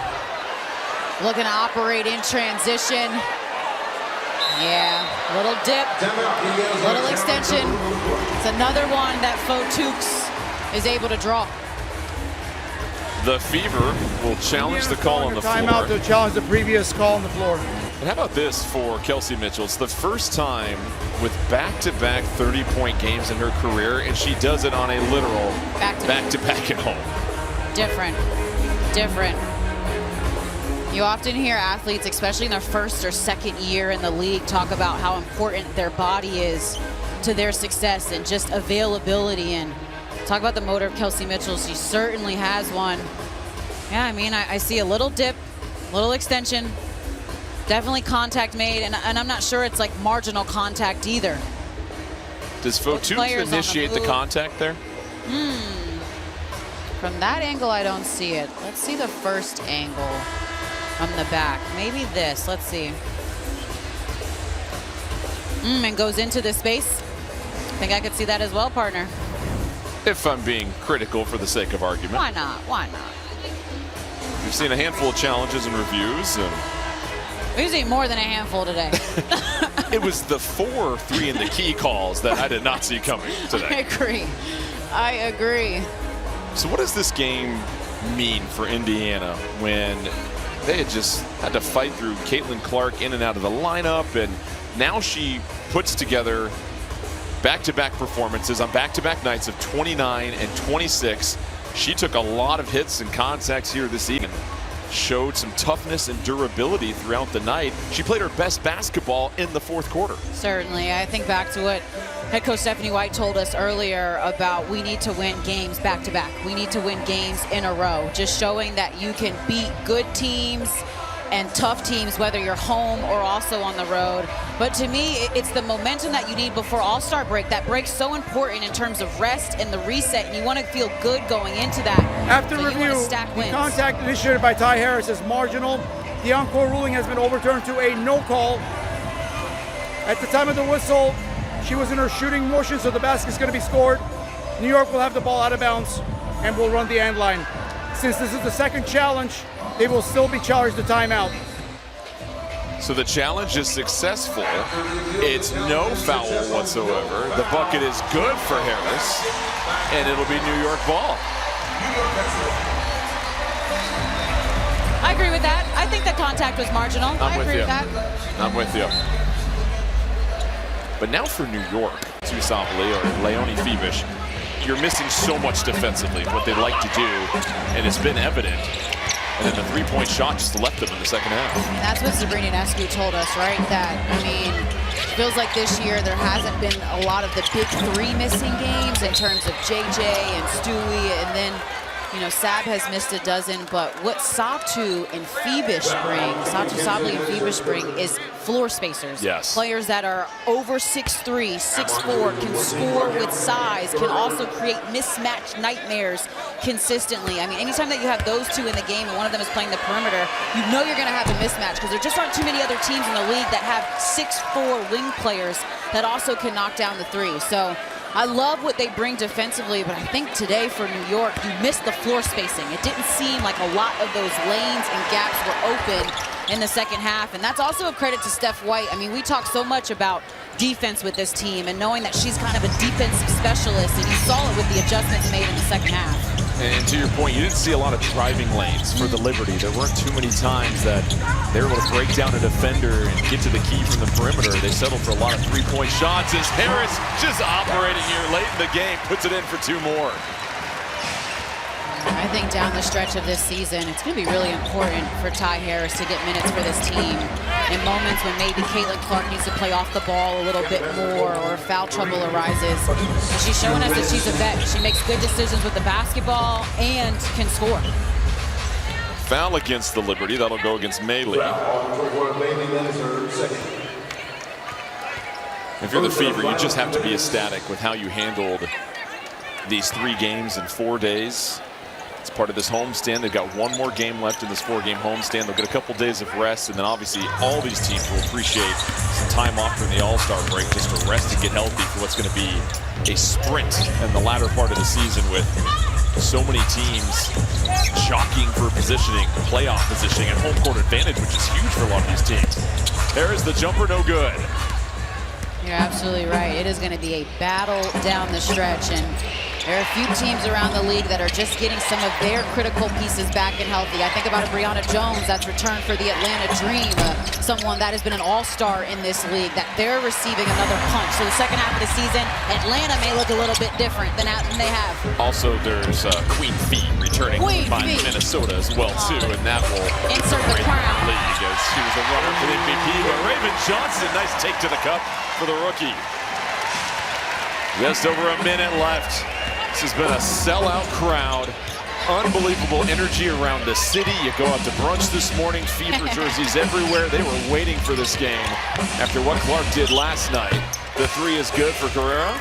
looking to operate in transition. Yeah, little dip, little extension. It's another one that Dukes is able to draw. The Fever will challenge the call on the floor. Timeout to challenge the previous call on the floor. And how about this for Kelsey Mitchell? It's the first time with back-to-back 30-point games in her career, and she does it on a literal back-to-back at home. Different. You often hear athletes, especially in their first or second year in the league, talk about how important their body is to their success and just availability. And talk about the motor of Kelsey Mitchell. She certainly has one. Yeah, I mean, I see a little dip, little extension, definitely contact made, and I'm not sure it's like marginal contact either. Does Dukes initiate the contact there? From that angle, I don't see it. Let's see the first angle from the back. Maybe this, let's see. And goes into the space. I think I could see that as well, partner. If I'm being critical for the sake of argument. Why not? Why not? We've seen a handful of challenges and reviews. And we've seen more than a handful today. It was the 4 3 in the key calls that I did not see coming today. I agree. So what does this game mean for Indiana when they had just had to fight through Caitlin Clark in and out of the lineup, and now she puts together back-to-back performances on back-to-back nights of 29 and 26. She took a lot of hits and contacts here this evening, showed some toughness and durability throughout the night. She played her best basketball in the 4th quarter. Certainly. I think back to what head coach Stephanie White told us earlier about we need to win games back-to-back. We need to win games in a row. Just showing that you can beat good teams and tough teams, whether you're home or also on the road. But to me, it's the momentum that you need before All-Star break. That break's so important in terms of rest and the reset, and you want to feel good going into that. After so review, the contact initiated by Ty Harris is marginal. The encore ruling has been overturned to a no call. At the time of the whistle, she was in her shooting motion, so the basket's going to be scored. New York will have the ball out of bounds and will run the end line. Since this is the second challenge, they will still be charged the timeout. So the challenge is successful. It's no foul whatsoever. The bucket is good for Harris, and it'll be New York ball. I agree with that. I think the contact was marginal. I agree with that. I'm with you. But now for New York, Tusopoli or Leonie Febish, you're missing so much defensively, what they like to do, and it's been evident. And then the three-point shot just left them in the second half. That's what Sabrina Ionescu told us, right? That, I mean, it feels like this year there hasn't been a lot of the big 3 missing games in terms of JJ and Stewie, and then, you know, Sab has missed a dozen, but what Satu and Febish bring, Satu Sabli and Febish bring is floor spacers. Yes. Players that are over 6'3", 6'4", can score with size, can also create mismatch nightmares consistently. I mean, anytime that you have those 2 in the game and one of them is playing the perimeter, you know you're gonna have a mismatch because there just aren't too many other teams in the league that have 6'4" wing players that also can knock down the 3. So I love what they bring defensively, but I think today for New York, you missed the floor spacing. It didn't seem like a lot of those lanes and gaps were open in the second half, and that's also a credit to Steph White. I mean, we talk so much about defense with this team and knowing that she's kind of a defensive specialist, and you saw it with the adjustments made in the second half. And to your point, you didn't see a lot of driving lanes for the Liberty. There weren't too many times that they were able to break down a defender and get to the key from the perimeter. They settled for a lot of three-point shots as Harris just operating here late in the game, puts it in for 2 more. I think down the stretch of this season, it's going to be really important for Ty Harris to get minutes for this team in moments when maybe Caitlin Clark needs to play off the ball a little bit more or foul trouble arises. And she's showing us that she's a vet. She makes good decisions with the basketball and can score. Foul against the Liberty. That'll go against Melee. If you're the Fever, you just have to be ecstatic with how you handled these 3 games in 4 days. It's part of this homestand. They've got 1 more game left in this 4-game homestand. They'll get a couple days of rest, and then obviously all these teams will appreciate some time off during the All-Star break just to rest and get healthy for what's going to be a sprint in the latter part of the season with so many teams jockeying for positioning, playoff positioning, and home court advantage, which is huge for a lot of these teams. There's the jumper, no good. You're absolutely right. It is going to be a battle down the stretch, and there are a few teams around the league that are just getting some of their critical pieces back and healthy. I think about a Brianna Jones that's returned for the Atlanta Dream, someone that has been an all-star in this league, that they're receiving another punch. So the second half of the season, Atlanta may look a little bit different than they have. Also, there's Queen Fee returning by Minnesota as well, too, and that will insert the crown. League as she was a runner for the MVP. But Raven Johnson, nice take to the cup for the rookie. Just over a minute left. This has been a sellout crowd. Unbelievable energy around the city. You go out to brunch this morning, Fever jerseys everywhere. They were waiting for this game after what Clark did last night. The 3 is good for Carrera.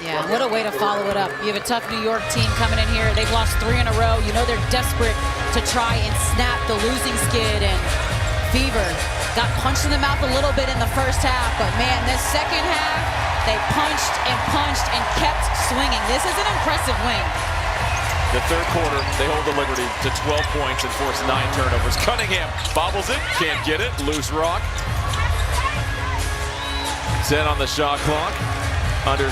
Yeah, what a way to follow it up. You have a tough New York team coming in here. They've lost 3 in a row. You know they're desperate to try and snap the losing skid, and Fever got punched in the mouth a little bit in the first half, but man, this second half, they punched and kept swinging. This is an impressive win. The third quarter, they hold the Liberty to 12 points and force 9 turnovers. Cunningham bobbles it, can't get it, loose rock. 10 on the shot clock. Under